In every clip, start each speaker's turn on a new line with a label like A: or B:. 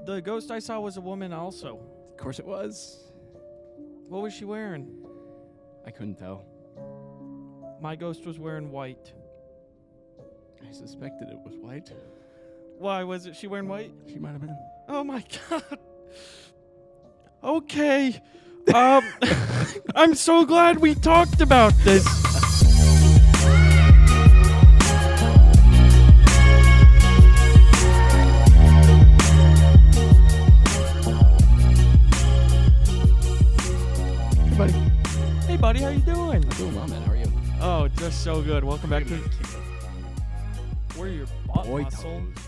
A: The ghost I saw was a woman also.
B: Of course it was.
A: What was she wearing?
B: I couldn't tell.
A: My ghost was wearing white.
B: I suspected it was white.
A: Why was it she wearing white?
B: She might have been.
A: Oh my god. Okay. I'm so glad we talked about this.
B: Hey, buddy.
A: Hey buddy, how you doing?
B: I'm doing well, man. How are you?
A: Oh, just so good. Welcome back to Where your butt
B: Boy
A: muscle.
B: toes.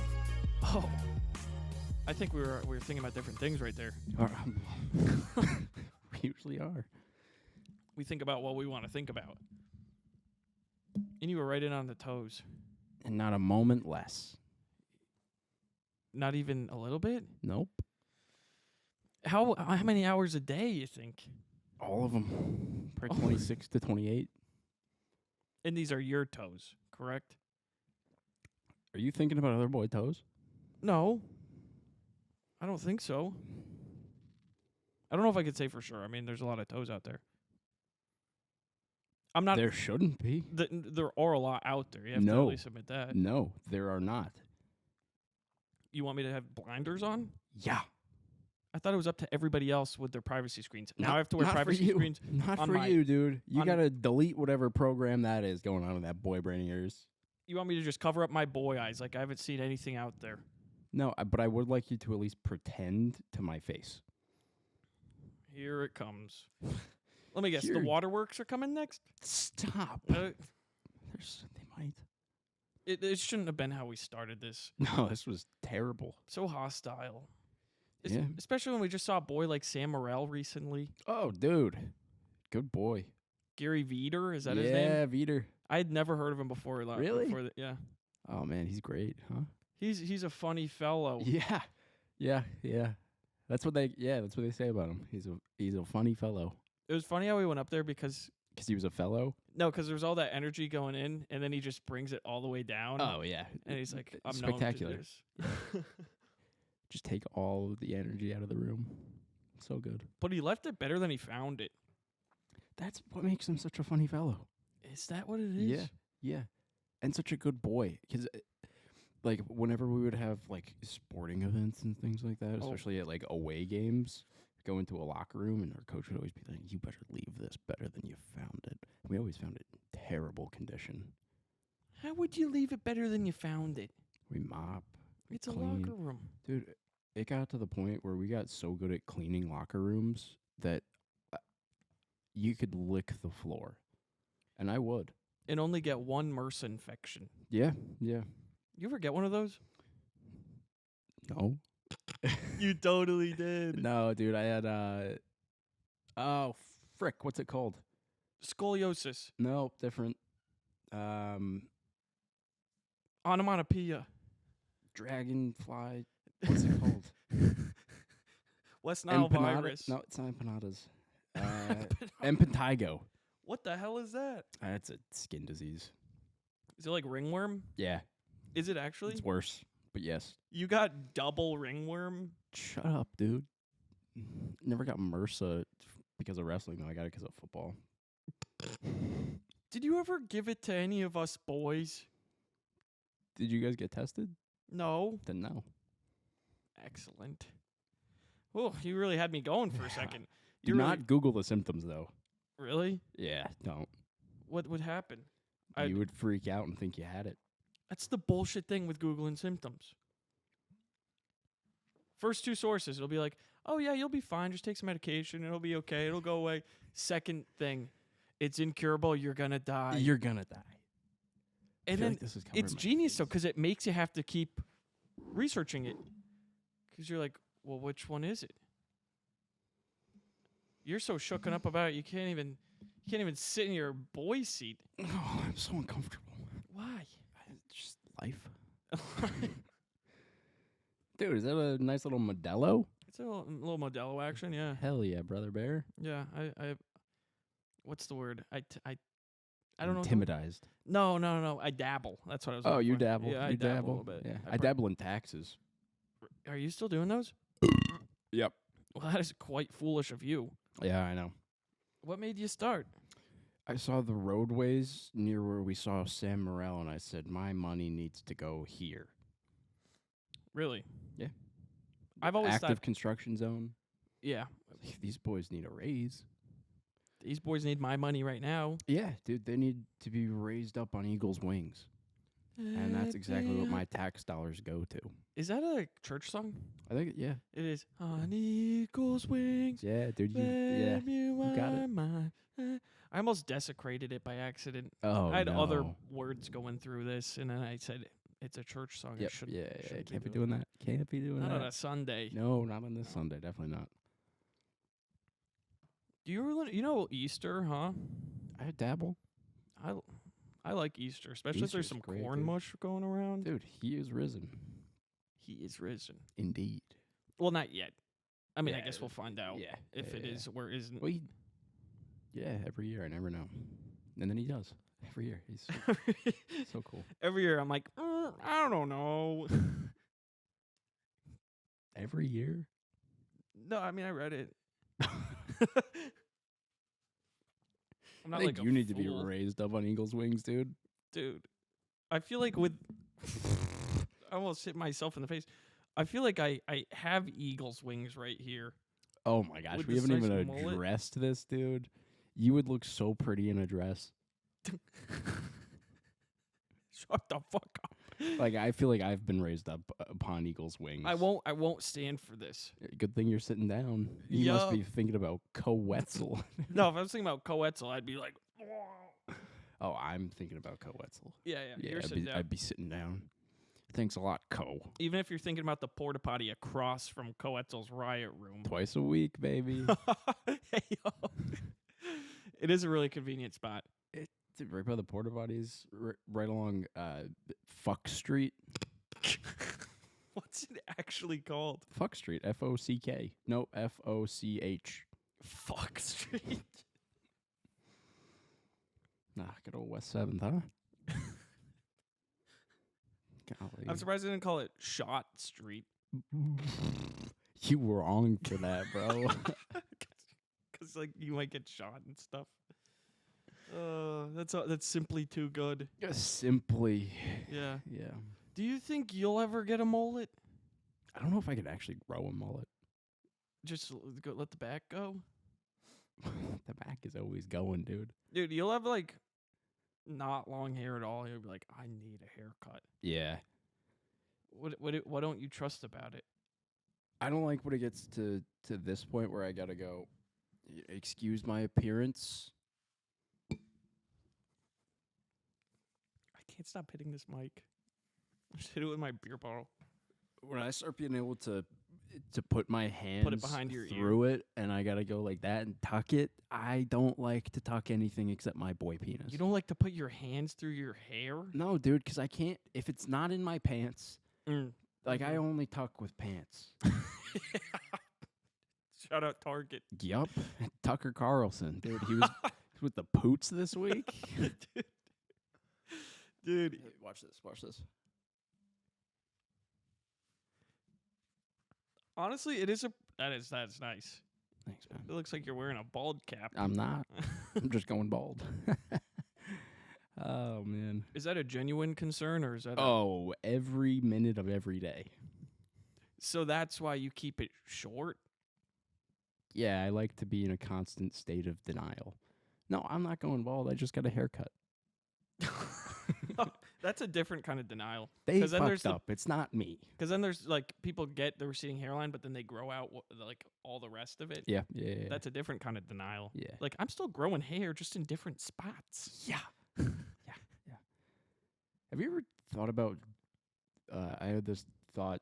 A: Oh. I think we were thinking about different things right there.
B: We usually are.
A: We think about what we want to think about. And you were right in on the toes.
B: And not a moment less.
A: Not even a little bit?
B: Nope.
A: How many hours a day you think?
B: All of them. Probably
A: Oh.
B: 26 to 28.
A: And these are your toes, correct?
B: Are you thinking about other boy toes?
A: No. I don't think so. I don't know if I could say for sure. I mean, there's a lot of toes out there. I'm not.
B: There shouldn't be.
A: There are a lot out there. You have to at
B: No.
A: least admit that.
B: No, there are not.
A: You want me to have blinders on?
B: Yeah.
A: I thought it was up to everybody else with their privacy screens. Now
B: Not-
A: I have to wear
B: not for
A: privacy
B: you.
A: screens.
B: Not
A: on
B: for
A: my-
B: you, dude. You
A: on-
B: gotta delete whatever program that is going on with that boy brain of yours.
A: You want me to just cover up my boy eyes like I haven't seen anything out there?
B: No, but I would like you to at least pretend to my face.
A: Here it comes. Let me guess.
B: Here.
A: The waterworks are coming next?
B: Stop.
A: Uh,
B: They might.
A: it shouldn't have been how we started this.
B: No, this was terrible.
A: So hostile.
B: Yeah.
A: Especially when we just saw a boy like Sam Morril recently.
B: Oh, dude. Good boy.
A: Gary Veeder, is that his name?
B: Yeah, Veeder.
A: I had never heard of him before.
B: Really?
A: Yeah.
B: Oh, man, he's great, huh?
A: He's a funny fellow.
B: Yeah. Yeah. That's what they say about him. He's a funny fellow.
A: It was funny how we went up there because
B: Because he was a fellow?
A: there was all that energy going in, and then he just brings it all the way down.
B: Oh, yeah.
A: And he's like, I'm
B: spectacular.
A: known to this.
B: Just take all of the energy out of the room. So good.
A: But he left it better than he found it.
B: That's what makes him such a funny fellow.
A: Is that what it is?
B: Yeah. And such a good boy. Because, like, whenever we would have, like, sporting events and things like that, especially at, like, away games, go into a locker room, and our coach would always be like, you better leave this better than you found it. We always found it in terrible condition.
A: How would you leave it better than you found it?
B: We mop. We
A: It's a
B: clean.
A: locker room.
B: Dude, it got to the point where we got so good at cleaning locker rooms that you could lick the floor. And I would.
A: And only get one MRSA infection.
B: Yeah.
A: You ever get one of those?
B: No.
A: You totally did.
B: No, dude, I had, frick, what's it called?
A: Scoliosis.
B: No, different.
A: Onomatopoeia.
B: Dragonfly. What's it called?
A: West Nile
B: Empanada?
A: virus.
B: No, it's not empanadas. Impetigo.
A: What the hell is that?
B: That's a skin disease.
A: Is it like ringworm?
B: Yeah,
A: Is it actually?
B: it's worse, but yes.
A: You got double ringworm?
B: Shut up, dude. Never got MRSA because of wrestling, though. I got it because of football.
A: Did you ever give it to any of us boys?
B: Did you guys get tested?
A: No.
B: Then no.
A: Excellent. Oh, you really had me going for a second.
B: Do
A: You really-
B: not Google the symptoms, though.
A: Really?
B: Yeah, don't.
A: What would happen?
B: You would freak out and think you had it.
A: That's the bullshit thing with Googling symptoms. First two sources, it'll be like, oh yeah, you'll be fine. Just take some medication. It'll be okay. It'll go away. Second thing, it's incurable. You're going to die.
B: You're gonna die.
A: And
B: I feel
A: then
B: like this is covering
A: it's
B: my
A: genius, though,
B: face.
A: because it makes you have to keep researching it. Because you're like, well, which one is it? You're so shooken up about it, you can't even sit in your boy seat.
B: Oh, I'm so uncomfortable.
A: Why?
B: Just life. Dude, is that a nice little Modelo?
A: It's a little Modelo action, yeah.
B: Hell yeah, brother bear.
A: Yeah, I what's the word? I don't know.
B: Intimidized.
A: No. I dabble. That's what I was
B: Oh,
A: looking
B: you
A: for.
B: dabble.
A: Yeah, I
B: you
A: dabble a little bit.
B: Yeah,
A: I
B: I dabble in taxes.
A: Are you still doing those?
B: Yep.
A: Well, that is quite foolish of you.
B: Yeah, I know.
A: What made you start?
B: I saw the roadways near where we saw Sam Morril, and I said, my money needs to go here.
A: Really?
B: Yeah.
A: I've always
B: Active
A: thought,
B: construction zone.
A: yeah,
B: These boys need a raise.
A: these boys need my money right now.
B: Yeah, dude, they need to be raised up on eagle's wings. And that's exactly what my tax dollars go to.
A: Is that a church song?
B: I think, yeah.
A: It is. On eagle's wings.
B: Yeah, dude, you got it.
A: I almost desecrated it by accident.
B: Oh,
A: I had
B: no.
A: other words going through this, and then I said it's a church song.
B: Yep,
A: I should.
B: yeah,
A: shouldn't
B: can't be doing that. Can't be doing
A: Not
B: that.
A: on a Sunday.
B: No, not on this Sunday. Definitely not.
A: Do you really, Easter, huh?
B: I dabble.
A: I like Easter, especially if there's
B: Easter's
A: some
B: great,
A: corn
B: dude.
A: mush going around.
B: Dude, he is risen.
A: He is risen.
B: Indeed.
A: Well, not yet. I mean, I
B: Yeah,
A: guess we'll find out
B: yeah,
A: if
B: yeah,
A: it
B: yeah.
A: is or isn't.
B: Well, every year. I never know. And then he does. Every year. He's so, so cool.
A: Every year, I'm like, I don't know.
B: Every year?
A: No, I mean, I read it. I'm
B: I
A: not
B: think
A: like
B: you
A: a
B: need to be
A: fool.
B: raised up on eagle's wings, dude.
A: Dude. I feel like I almost hit myself in the face. I feel like I have eagle's wings right here.
B: Oh my gosh,
A: With
B: we
A: this
B: haven't
A: nice
B: even
A: mullet.
B: addressed this, dude. You would look so pretty in a dress.
A: Shut the fuck up.
B: Like, I feel like I've been raised up upon eagle's wings.
A: I won't stand for this.
B: Good thing you're sitting down. You must be thinking about Coetzel.
A: No, if I was thinking about Coetzel, I'd be like,
B: Oh, I'm thinking about Coetzel.
A: yeah,
B: Yeah,
A: you're sitting down.
B: I'd be sitting down. Thanks a lot, Co.
A: Even if you're thinking about the porta potty across from Coetzel's riot room.
B: Twice a week, baby.
A: Hey, yo. It is a really convenient spot.
B: Dude, right by the porta potties, right along Fuck Street.
A: What's it actually called?
B: Fuck Street, F-O-C-K. No, F-O-C-H.
A: Fuck Street.
B: Nah, good old West 7th, huh? Golly.
A: I'm surprised they didn't call it Shot Street.
B: You were wrong for that, bro.
A: Because like you might get shot and stuff. That's simply too good.
B: Simply.
A: Yeah.
B: Yeah.
A: Do you think you'll ever get a mullet?
B: I don't know if I could actually grow a mullet.
A: Just let the back go?
B: The back is always going, dude.
A: Dude, you'll have like not long hair at all. You'll be like, I need a haircut.
B: Yeah.
A: What don't you trust about it?
B: I don't like when it gets to this point where I gotta go, excuse my appearance.
A: I can't stop hitting this mic. I just hit it with my beer bottle.
B: When I start being able to put my hands
A: behind your ear.
B: through it and I gotta go like that and tuck it, I don't like to tuck anything except my boy penis.
A: You don't like to put your hands through your hair?
B: No, dude, because I can't, if it's not in my pants, like I only tuck with pants.
A: Shout out Target.
B: Yup. Tucker Carlson. Dude, he was with the poots this week.
A: Dude.
B: Watch this. Watch this.
A: Honestly, that's nice.
B: Thanks, man.
A: It looks like you're wearing a bald cap.
B: I'm not. I'm just going bald. Oh, man.
A: Is that a genuine concern or is that
B: Every minute of every day.
A: So that's why you keep it short?
B: Yeah, I like to be in a constant state of denial. No, I'm not going bald. I just got a haircut.
A: That's a different kind of denial.
B: They
A: then there's
B: fucked up. It's not me.
A: Because then there's like people get the receding hairline, but then they grow out like all the rest of it.
B: Yeah.
A: That's a different kind of denial.
B: Yeah.
A: Like I'm still growing hair, just in different spots.
B: Yeah. Yeah. Have you ever thought about? I had this thought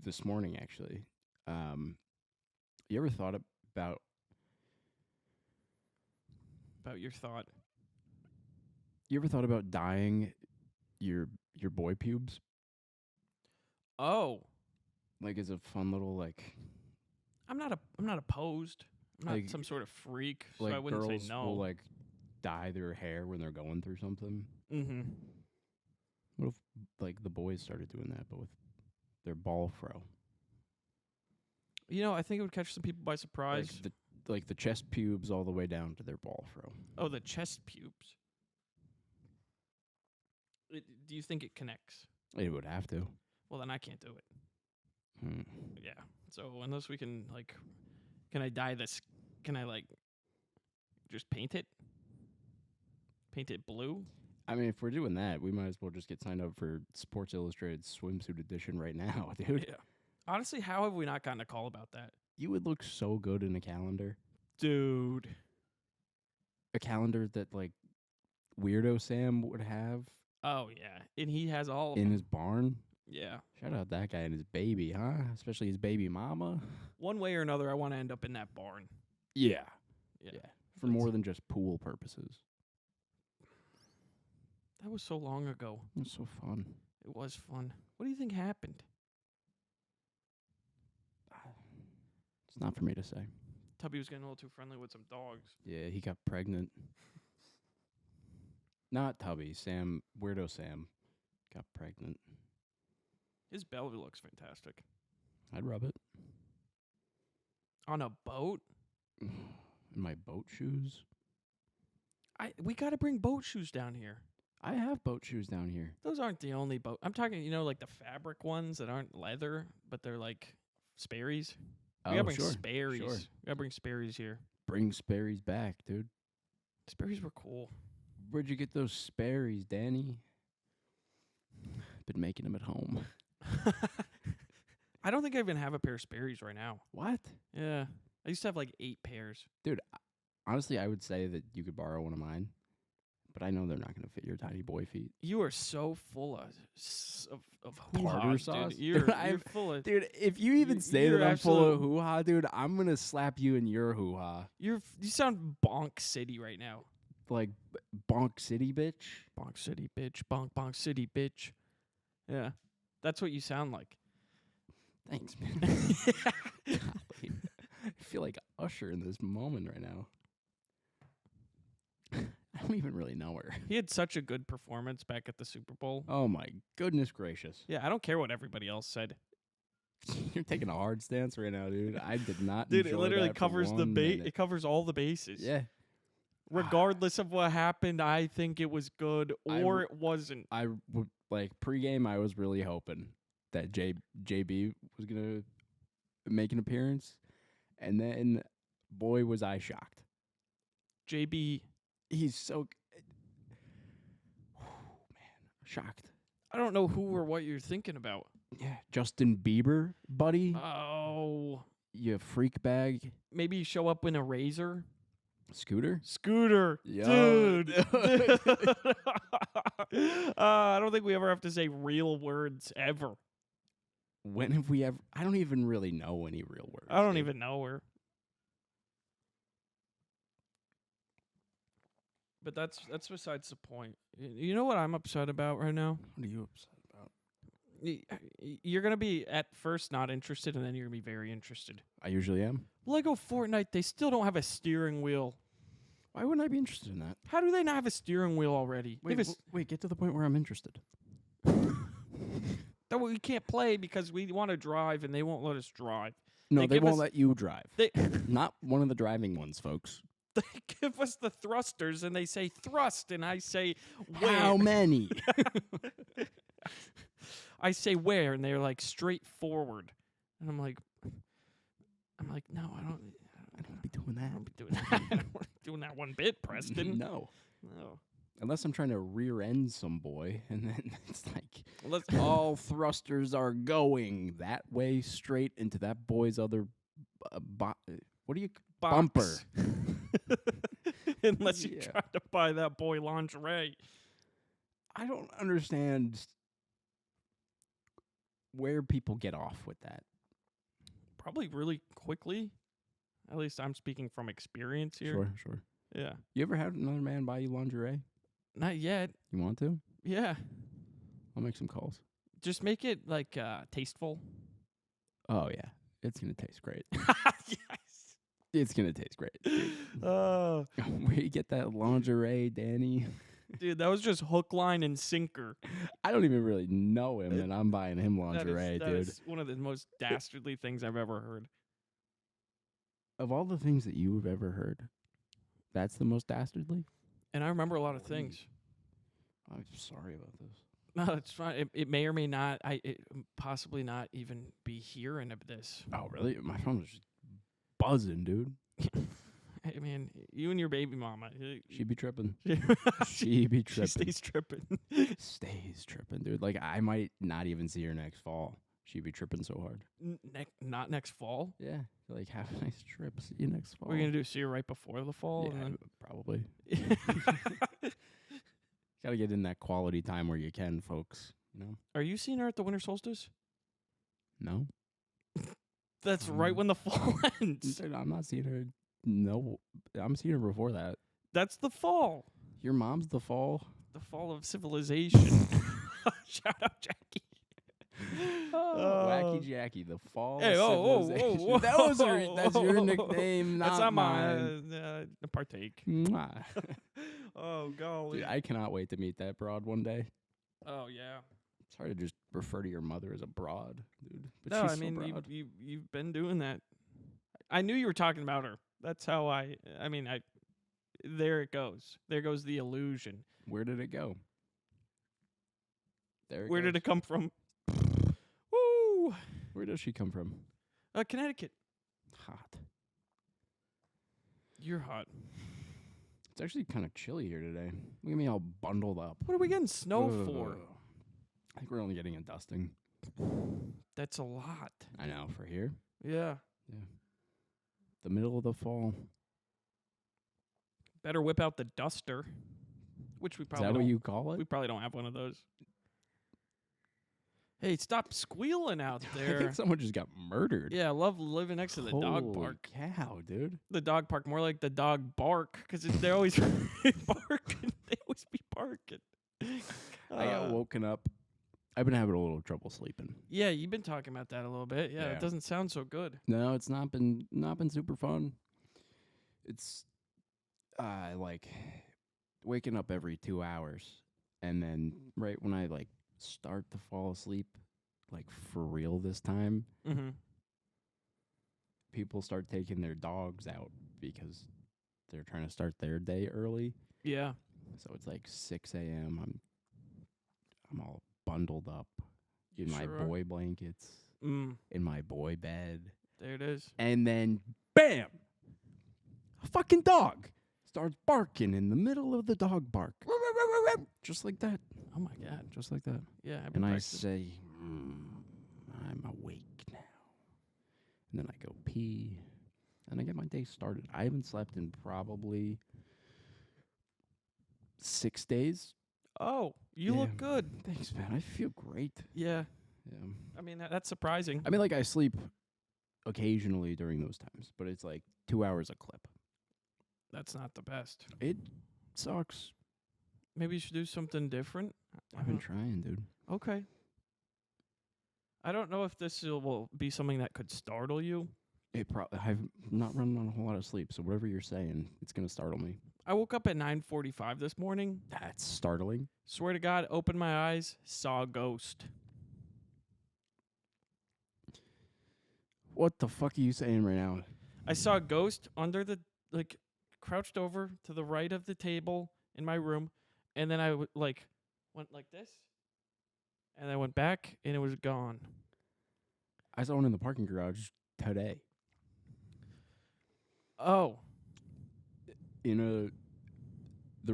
B: this morning, actually. You ever thought about
A: your thought?
B: You ever thought about dyeing your boy pubes?
A: Oh,
B: Like as a fun little like.
A: I'm not opposed. I'm not
B: Like-
A: some sort of freak, so
B: Like
A: I wouldn't
B: girls
A: say no.
B: will like dye their hair when they're going through something.
A: Mm-hmm.
B: What if like the boys started doing that, but with their ball fro?
A: You know, I think it would catch some people by surprise.
B: Like the chest pubes all the way down to their ball throw.
A: Oh, the chest pubes. Do you think it connects?
B: It would have to.
A: Well, then I can't do it.
B: Hmm.
A: Yeah. So unless we can can I dye this? Can I just paint it? Paint it blue?
B: I mean, if we're doing that, we might as well just get signed up for Sports Illustrated swimsuit edition right now, dude.
A: Yeah. Honestly, how have we not gotten a call about that?
B: You would look so good in a calendar.
A: Dude.
B: A calendar that like Weirdo Sam would have
A: Oh yeah, and he has all of
B: in
A: them.
B: his barn.
A: Yeah.
B: Shout out that guy and his baby, huh? Especially his baby mama.
A: One way or another, I want to end up in that barn.
B: Yeah.
A: Yeah.
B: For more than just pool purposes.
A: That was so long ago.
B: It was so fun.
A: It was fun. What do you think happened?
B: It's not for me to say.
A: Tubby was getting a little too friendly with some dogs.
B: Yeah, he got pregnant. Not Tubby, Sam, Weirdo Sam got pregnant.
A: His belly looks fantastic.
B: I'd rub it.
A: On a boat?
B: In my boat shoes.
A: We got to bring boat shoes down here.
B: I have boat shoes down here.
A: Those aren't the only boat. I'm talking, like the fabric ones that aren't leather, but they're like Sperry's. We gotta bring Sperry's.
B: Sure.
A: We gotta bring Sperry's here.
B: Bring Sperry's back, dude.
A: Sperry's were cool.
B: Where'd you get those Sperry's, Danny? Been making them at home.
A: I don't think I even have a pair of Sperry's right now.
B: What?
A: Yeah. I used to have like 8 pairs.
B: Dude, honestly, I would say that you could borrow one of mine, but I know they're not going to fit your tiny boy feet.
A: You are so full of
B: Tartar
A: hoo-has,
B: sauce?
A: dude. You're
B: I'm-
A: full of...
B: Dude, if you even say
A: you're
B: that I'm full of
A: absolute-
B: hoo-ha, dude, I'm going to slap you in your hoo-ha.
A: You sound bonk city right now.
B: Like, bonk city, bitch.
A: Bonk city, bitch. Bonk, bonk city, bitch. Yeah. That's what you sound like.
B: Thanks, man. Golly. I feel like Usher in this moment right now. I don't even really know her.
A: He had such a good performance back at the Super Bowl.
B: Oh, my goodness gracious.
A: Yeah, I don't care what everybody else said.
B: You're taking a hard stance right now, dude. I did not
A: Dude, it
B: enjoy
A: literally
B: that for
A: covers the
B: 1
A: bait.
B: minute.
A: It covers all the bases.
B: Yeah.
A: Regardless of what happened, I think it was good or it wasn't.
B: Pregame, I was really hoping that JB was going to make an appearance. And then, boy, was I shocked.
A: JB,
B: He's so... man, shocked.
A: I don't know who or what you're thinking about.
B: Yeah, Justin Bieber, buddy.
A: Oh,
B: You freak bag.
A: maybe show up in a razor.
B: Scooter?
A: Scooter,
B: Yo.
A: dude. I don't think we ever have to say real words ever.
B: When have we ever... I don't even really know any real words.
A: I don't
B: dude.
A: even know her. But that's besides the point. You know what I'm upset about right now?
B: What are you upset about?
A: You're going to be at first not interested, and then you're going to be very interested.
B: I usually am.
A: Lego Fortnite, they still don't have a steering wheel.
B: Why wouldn't I be interested in that?
A: How do they not have a steering wheel already? They have a
B: Wait, get to the point where I'm interested.
A: that we can't play because we want to drive, and they won't let us drive.
B: No,
A: They
B: they
A: give
B: won't
A: us-
B: let you drive.
A: They
B: Not one of the driving ones, folks.
A: they give us the thrusters, and they say thrust, and I say where?
B: How many?
A: I say where, and they're like straight forward, and I'm like, no, I don't
B: be doing that.
A: I don't be doing that. I don't wanna be doing that one bit, Preston.
B: No.
A: No.
B: Unless I'm trying to rear end some boy, and then it's like
A: Let's
B: all thrusters are going that way straight into that boy's other what do you
A: box. Unless you
B: Yeah.
A: try to buy that boy lingerie.
B: I don't understand where people get off with that.
A: Probably really quickly. At least I'm speaking from experience here.
B: Sure.
A: Yeah.
B: You ever had another man buy you lingerie?
A: Not yet.
B: You want to?
A: Yeah.
B: I'll make some calls.
A: Just make it like tasteful.
B: Oh yeah, it's gonna taste great.
A: Yes.
B: It's gonna taste great. Dude.
A: Oh,
B: Where you get that lingerie, Danny?
A: dude, that was just hook, line, and sinker.
B: I don't even really know him, and I'm buying him
A: That
B: lingerie,
A: is
B: dude.
A: one of the most dastardly things I've ever heard.
B: of all the things that you've ever heard, that's the most dastardly?
A: And I remember a lot of
B: Holy.
A: things.
B: I'm sorry about this.
A: No, it's fine. It may or may not. Possibly not even be hearing of this.
B: Oh, really? My phone was just buzzing, dude.
A: I mean, you and your baby mama.
B: She be tripping.
A: She
B: She be tripping.
A: stays tripping.
B: Stays tripping, dude. Like, I might not even see her next fall. She be tripping so hard.
A: Not next fall.
B: Yeah. Like, have a nice trip. See you next fall.
A: What are you gonna do? See her right before the fall?
B: Yeah,
A: And
B: probably.
A: then
B: Gotta get in that quality time where you can, folks. You know?
A: Are you seeing her at the winter solstice?
B: No.
A: That's right when the fall ends.
B: Dude, I'm not seeing her. No. I'm seeing her before that.
A: That's the fall.
B: Your mom's the fall.
A: The fall of civilization. Shout out Jackie.
B: Wacky Jackie, the fall
A: Hey,
B: of
A: whoa,
B: civilization.
A: whoa, whoa.
B: That's your nickname,
A: That's
B: not
A: not
B: mine.
A: mine. Partake.
B: Mwah.
A: Oh, golly.
B: Dude, I cannot wait to meet that broad one day.
A: Oh, yeah.
B: It's hard to just refer to your mother as a broad, dude. But
A: No,
B: she's
A: I
B: so
A: mean,
B: broad.
A: you've been doing that. I knew you were talking about her. That's how there it goes. There goes the illusion.
B: Where did it go? There it
A: Where
B: goes.
A: did it come from? Woo!
B: Where does she come from?
A: Connecticut.
B: Hot.
A: You're hot.
B: It's actually kind of chilly here today. Look at me all bundled up.
A: What are we getting snow for?
B: Ugh. I think we're only getting a dusting.
A: That's a lot.
B: I know, for here.
A: Yeah.
B: The middle of the fall.
A: Better whip out the duster, which we
B: Is
A: probably
B: that what
A: don't.
B: you call
A: We
B: it?
A: probably don't have one of those. Hey, stop squealing out
B: I
A: there.
B: think someone just got murdered.
A: Yeah, I love living next to the dog
B: Holy
A: park.
B: cow, dude.
A: The dog park, more like the dog bark, because they're always barking. They always be barking.
B: I got woken up. I've been having a little trouble sleeping.
A: Yeah, you've been talking about that a little bit. Yeah,
B: Yeah.
A: it doesn't sound so good.
B: No, it's not been super fun. It's like waking up every 2 hours, and then right when I like start to fall asleep, like for real this time,
A: Mm-hmm.
B: people start taking their dogs out because they're trying to start their day early.
A: Yeah.
B: So it's like 6 a.m. I'm all bundled up in my
A: Sure are.
B: boy blankets, in my boy bed.
A: There it is.
B: And then, bam! A fucking dog starts barking in the middle of the dog bark. Just like that.
A: Oh, my God.
B: Just like that.
A: Yeah. I've been
B: And I
A: practicing.
B: say, I'm awake now. And then I go pee. And I get my day started. I haven't slept in probably 6 days.
A: Oh, you
B: Yeah.
A: look good.
B: Thanks, man. I feel great.
A: Yeah.
B: Yeah.
A: I mean, that's surprising.
B: I mean, like, I sleep occasionally during those times, but it's like 2 hours a clip.
A: That's not the best.
B: It sucks.
A: Maybe you should do something different.
B: I've been trying, dude.
A: Okay. I don't know if this will be something that could startle you.
B: I've not run on a whole lot of sleep, so whatever you're saying, it's gonna startle me.
A: I woke up at 9:45 this morning.
B: That's startling.
A: Swear to God, opened my eyes, saw a ghost.
B: What the fuck are you saying right now?
A: I saw a ghost under the, crouched over to the right of the table in my room, and then I went like this, and I went back, and it was gone.
B: I saw one in the parking garage today.
A: Oh,
B: The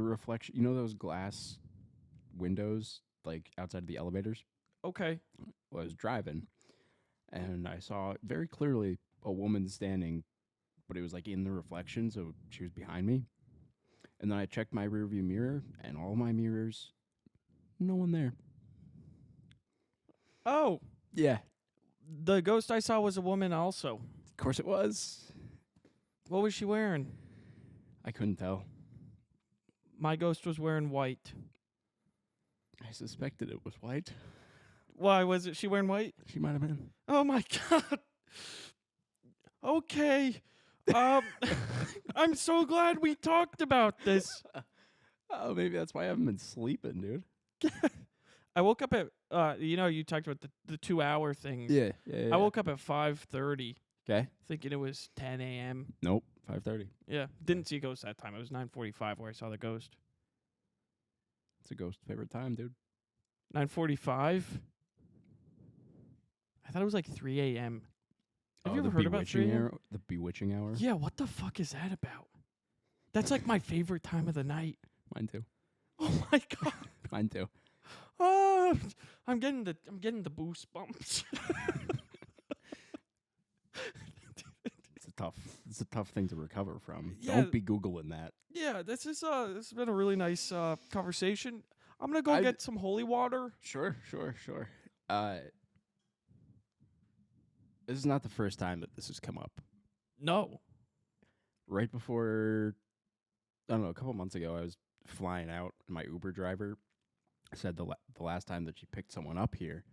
B: reflection. You know those glass windows like outside of the elevators?
A: okay.
B: Well, I was driving, and I saw very clearly a woman standing, but it was like in the reflection, so she was behind me. And then I checked my rearview mirror, and all my mirrors, no one there.
A: Oh,
B: Yeah,
A: the ghost I saw was a woman also.
B: of course it was.
A: What was she wearing?
B: I couldn't tell.
A: My ghost was wearing white.
B: I suspected it was white.
A: Why was it she wearing white?
B: She might have been.
A: Oh my God. Okay. I'm so glad we talked about this.
B: Oh, maybe that's why I haven't been sleeping, dude.
A: I woke up at you talked about the 2 hour thing.
B: Yeah.
A: I woke up at 5:30
B: Okay.
A: thinking it was 10 a.m.
B: Nope. 5:30.
A: Yeah, didn't see a ghost that time. It was 9:45 where I saw the ghost.
B: It's a ghost favorite time, dude.
A: 9:45. I thought it was like 3 a.m. Have you
B: the
A: ever heard about 3
B: bewitching
A: a.m.?
B: hour? The bewitching hour?
A: Yeah, what the fuck is that about? That's like my favorite time of the night.
B: Mine too.
A: Oh my god.
B: Mine too.
A: I'm getting the boost bumps.
B: It's a tough thing to recover from.
A: Yeah.
B: Don't be Googling that.
A: Yeah, this has been a really nice conversation. I'm gonna go get some holy water.
B: Sure. This is not the first time that this has come up.
A: No.
B: Right before, I don't know, a couple months ago, I was flying out, and my Uber driver said the last time that she picked someone up here,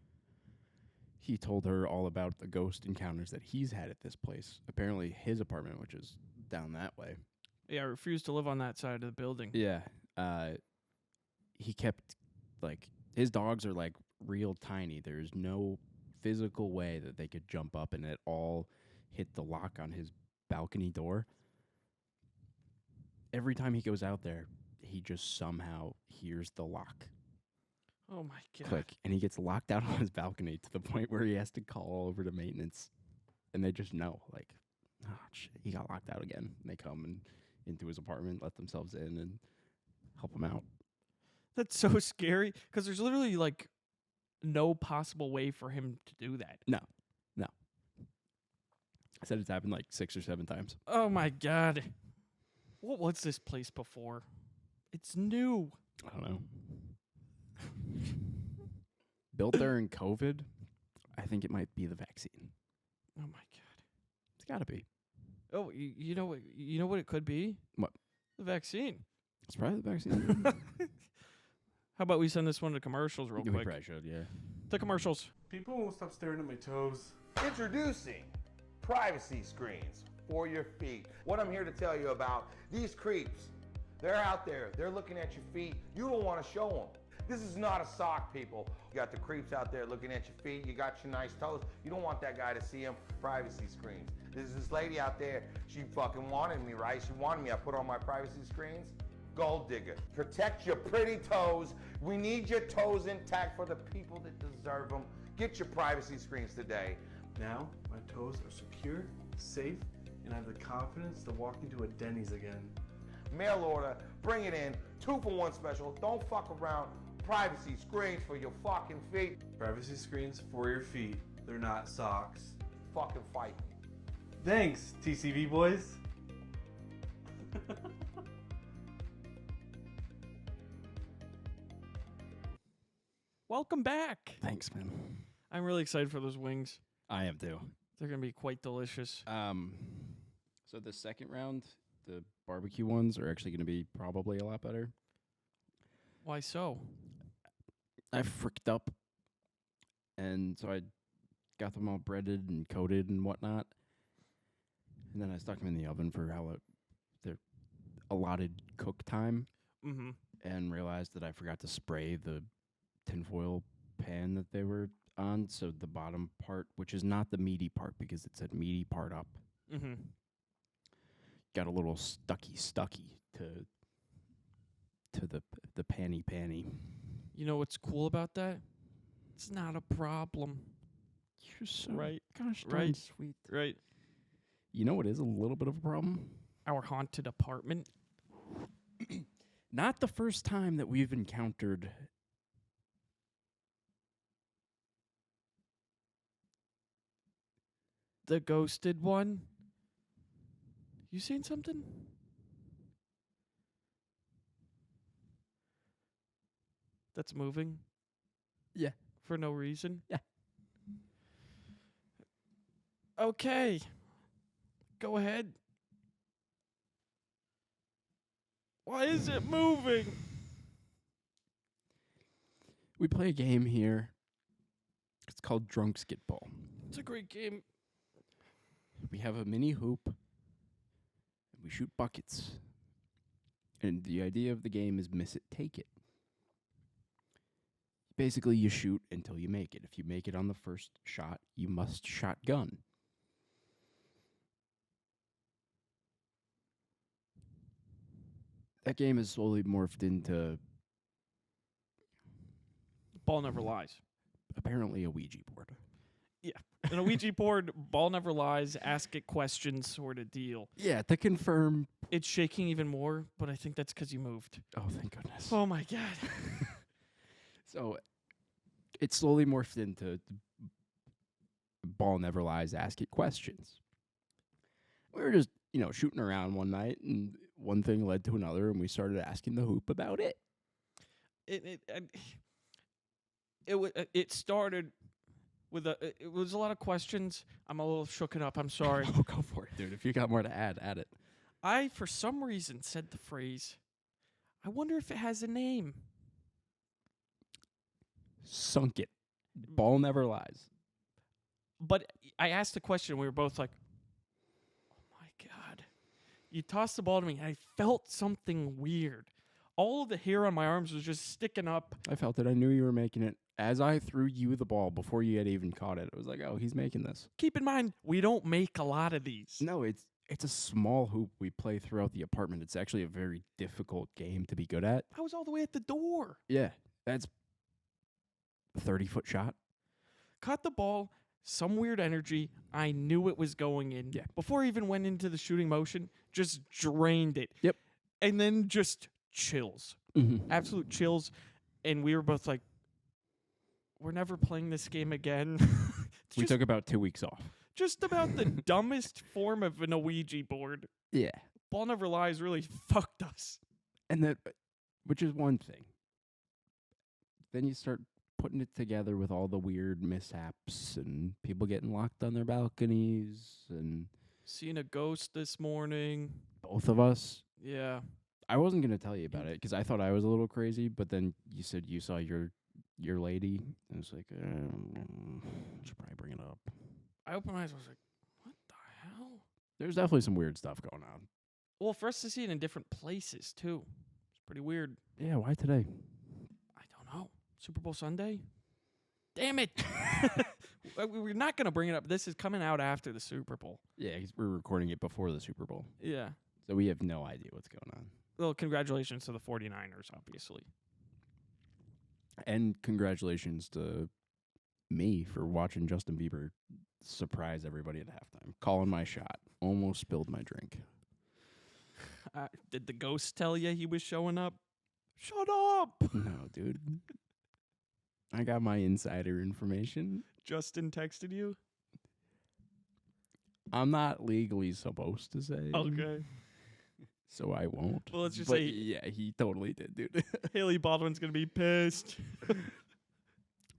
B: he told her all about the ghost encounters that he's had at this place. Apparently, his apartment, which is down that way.
A: Yeah, I refuse to live on that side of the building.
B: Yeah. He kept, like, his dogs are, like, real tiny. There's no physical way that they could jump up and it all hit the lock on his balcony door. Every time he goes out there, he just somehow hears the lock
A: Oh my god.
B: click, and he gets locked out on his balcony to the point where he has to call over to maintenance, and they just know, like, oh shit, he got locked out again. And they come and into his apartment, let themselves in, and help him out.
A: That's so scary because there's literally like no possible way for him to do that.
B: No. I said it's happened like 6 or 7 times.
A: Oh my god. What was this place before? It's new.
B: I don't know. Built during COVID, I think it might be the vaccine.
A: Oh my god.
B: It's got to be.
A: Oh, you know what? You know what it could be?
B: What?
A: The vaccine.
B: It's probably the vaccine.
A: How about we send this one to commercials real
B: We
A: quick?
B: probably should, yeah.
A: The commercials.
C: People won't stop staring at my toes.
D: Introducing privacy screens for your feet. What I'm here to tell you about, these creeps, they're out there, they're looking at your feet. You don't want to show them. This is not a sock, people. You got the creeps out there looking at your feet. You got your nice toes. You don't want that guy to see them. Privacy screens. There's this lady out there. She fucking wanted me, right? She wanted me. I put on my privacy screens. Gold digger. Protect your pretty toes. We need your toes intact for the people that deserve them. Get your privacy screens today.
C: Now, my toes are secure, safe, and I have the confidence to walk into a Denny's again.
D: Mail order, bring it in, 2-for-1 special. Don't fuck around. Privacy screens for your fucking feet.
C: Privacy screens for your feet. They're not socks.
D: Fucking fight me.
C: Thanks, TCV boys.
A: Welcome back.
B: Thanks, man.
A: I'm really excited for those wings.
B: I am too.
A: They're gonna be quite delicious.
B: So the second round, the barbecue ones are actually going to be probably a lot better.
A: Why so?
B: I fricked up, and so I got them all breaded and coated and whatnot, and then I stuck them in the oven for their allotted cook time,
A: Mm-hmm.
B: and realized that I forgot to spray the tinfoil pan that they were on, so the bottom part, which is not the meaty part because it said meaty part up,
A: Mm-hmm.
B: got a little stucky to the panny.
A: You know what's cool about that? It's not a problem.
B: You're so
A: Right.
B: gosh darn
A: Right.
B: sweet.
A: Right.
B: You know what is a little bit of a problem?
A: Our haunted apartment.
B: Not the first time that we've encountered
A: The ghosted one. You seen something? That's moving?
B: Yeah.
A: For no reason?
B: Yeah.
A: Okay. Go ahead. Why is it moving?
B: we play a game here. It's called Drunk Skitball.
A: It's a great game.
B: We have a mini hoop. And we shoot buckets. And the idea of the game is miss it, take it. Basically, you shoot until you make it. If you make it on the first shot, you must shotgun. That game has slowly morphed into
A: Ball never lies.
B: apparently a Ouija board.
A: In a Ouija board, ball never lies, ask it questions sort of deal.
B: Yeah, to confirm.
A: It's shaking even more, but I think that's because you moved.
B: Oh, thank goodness.
A: Oh my god.
B: So it slowly morphed into ball never lies, ask it questions. We were just, shooting around one night, and one thing led to another, and we started asking the hoop about it.
A: It started with it was a lot of questions. I'm a little shooken up. I'm sorry.
B: Oh, go for it, dude. If you got more to add it.
A: I, for some reason, said the phrase, I wonder if it has a name.
B: Sunk it. Ball never lies.
A: But I asked the question. We were both like, oh my God. You tossed the ball to me, and I felt something weird. All of the hair on my arms was just sticking up.
B: I felt it. I knew you were making it. As I threw you the ball before you had even caught it, I was like, oh, he's making this.
A: Keep in mind, we don't make a lot of these.
B: No, it's a small hoop we play throughout the apartment. It's actually a very difficult game to be good at.
A: I was all the way at the door.
B: Yeah, that's a 30-foot shot.
A: Caught the ball, some weird energy. I knew it was going in.
B: Yeah.
A: Before I even went into the shooting motion, just drained it.
B: Yep.
A: And then just chills.
B: Mm-hmm.
A: Absolute chills. And we were both like, we're never playing this game again.
B: We took about 2 weeks off.
A: Just about the dumbest form of an Ouija board.
B: Yeah.
A: Ball Never Lies really fucked us.
B: And that, which is one thing. Then you start putting it together with all the weird mishaps and people getting locked on their balconies and
A: Seen a ghost this morning.
B: both of us.
A: Yeah.
B: I wasn't going to tell you about it because I thought I was a little crazy, but then you said you saw your lady. And it's like, should probably bring it up.
A: I opened my eyes. I was like, what the hell?
B: There's definitely some weird stuff going on.
A: Well, for us to see it in different places, too. It's pretty weird.
B: Yeah, why today?
A: I don't know. Super Bowl Sunday? Damn it. We're not going to bring it up. This is coming out after the Super Bowl.
B: Yeah, 'cause we're recording it before the Super Bowl.
A: Yeah.
B: So we have no idea what's going on.
A: Well, congratulations to the 49ers, obviously.
B: And congratulations to me for watching Justin Bieber surprise everybody at halftime. Calling my shot. Almost spilled my drink.
A: Did the ghost tell you he was showing up? Shut up!
B: No, dude. I got my insider information.
A: Justin texted you?
B: I'm not legally supposed to say.
A: Okay.
B: So I won't.
A: Well, let's just
B: But
A: say
B: yeah, he totally did, dude.
A: Haley Baldwin's going to be pissed.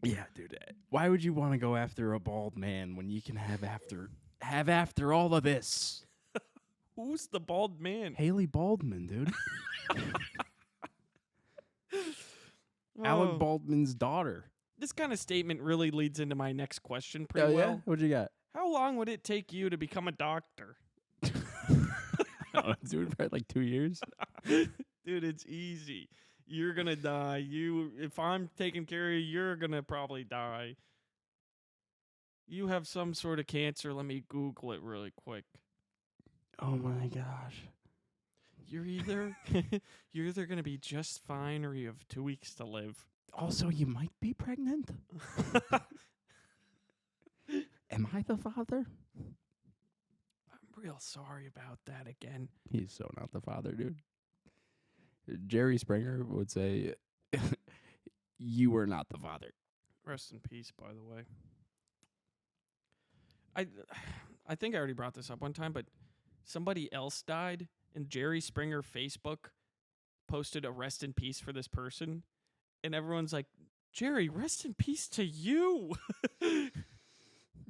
B: Yeah, dude. Why would you want to go after a bald man when you can have after all of this?
A: Who's the bald man?
B: Haley Baldwin, dude.
A: Oh.
B: Alec Baldwin's daughter.
A: This kind of statement really leads into my next question pretty
B: Oh,
A: well.
B: yeah? What'd you got?
A: How long would it take you to become a doctor?
B: Dude, for like 2 years.
A: Dude, it's easy. You're going to die. If I'm taking care of you, you're going to probably die. You have some sort of cancer. Let me Google it really quick.
B: Oh my gosh.
A: You're either going to be just fine or you have 2 weeks to live.
B: Also, you might be pregnant. Am I the father?
A: I'm real sorry about that again.
B: He's so not the father, dude. Jerry Springer would say, you were not the father.
A: Rest in peace, by the way. I think I already brought this up one time, but somebody else died, and Jerry Springer Facebook posted a rest in peace for this person, and everyone's like, Jerry, rest in peace to you.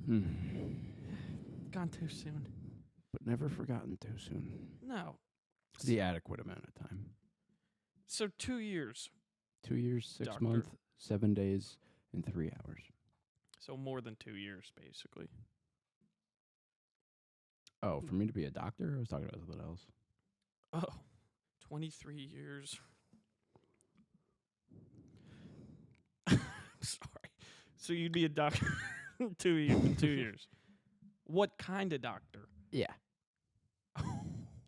A: Gone too soon.
B: But never forgotten too soon.
A: No.
B: The adequate amount of time.
A: So 2 years.
B: 2 years, 6
A: Doctor.
B: months, 7 days, and 3 hours.
A: So more than 2 years, basically.
B: Oh, for me to be a doctor? I was talking about something else.
A: Oh, 23 years. I'm sorry. So you'd be a doctor 2 years. What kind of doctor?
B: Yeah.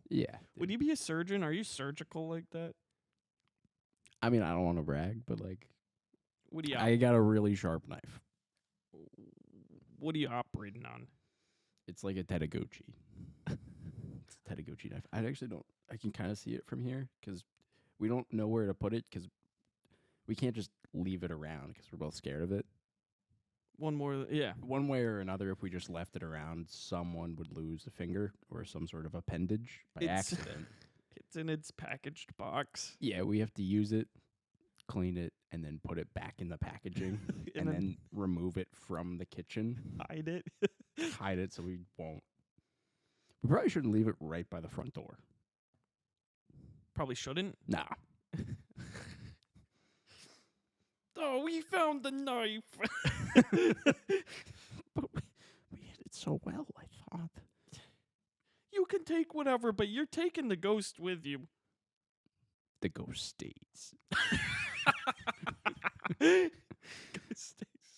B: Yeah.
A: Would you be a surgeon? Are you surgical like that?
B: I mean, I don't want to brag, but like,
A: What do you
B: I got a really sharp knife.
A: what are you operating on?
B: It's like a Tedaguchi. It's a Tedaguchi knife. I actually don't. I can kind of see it from here because we don't know where to put it because we can't just leave it around because we're both scared of it.
A: One more, yeah.
B: One way or another, if we just left it around, someone would lose a finger or some sort of appendage by
A: It's-
B: accident.
A: It's in its packaged box.
B: Yeah, we have to use it, clean it, and then put it back in the packaging, and then remove it from the kitchen,
A: hide it.
B: hide it so we won't. We probably shouldn't leave it right by the front door.
A: Probably shouldn't.
B: Nah.
A: Oh, we found the knife.
B: But we hid it so well, I thought.
A: You can take whatever, but you're taking the ghost with you.
B: The ghost stays.
A: Ghost stays.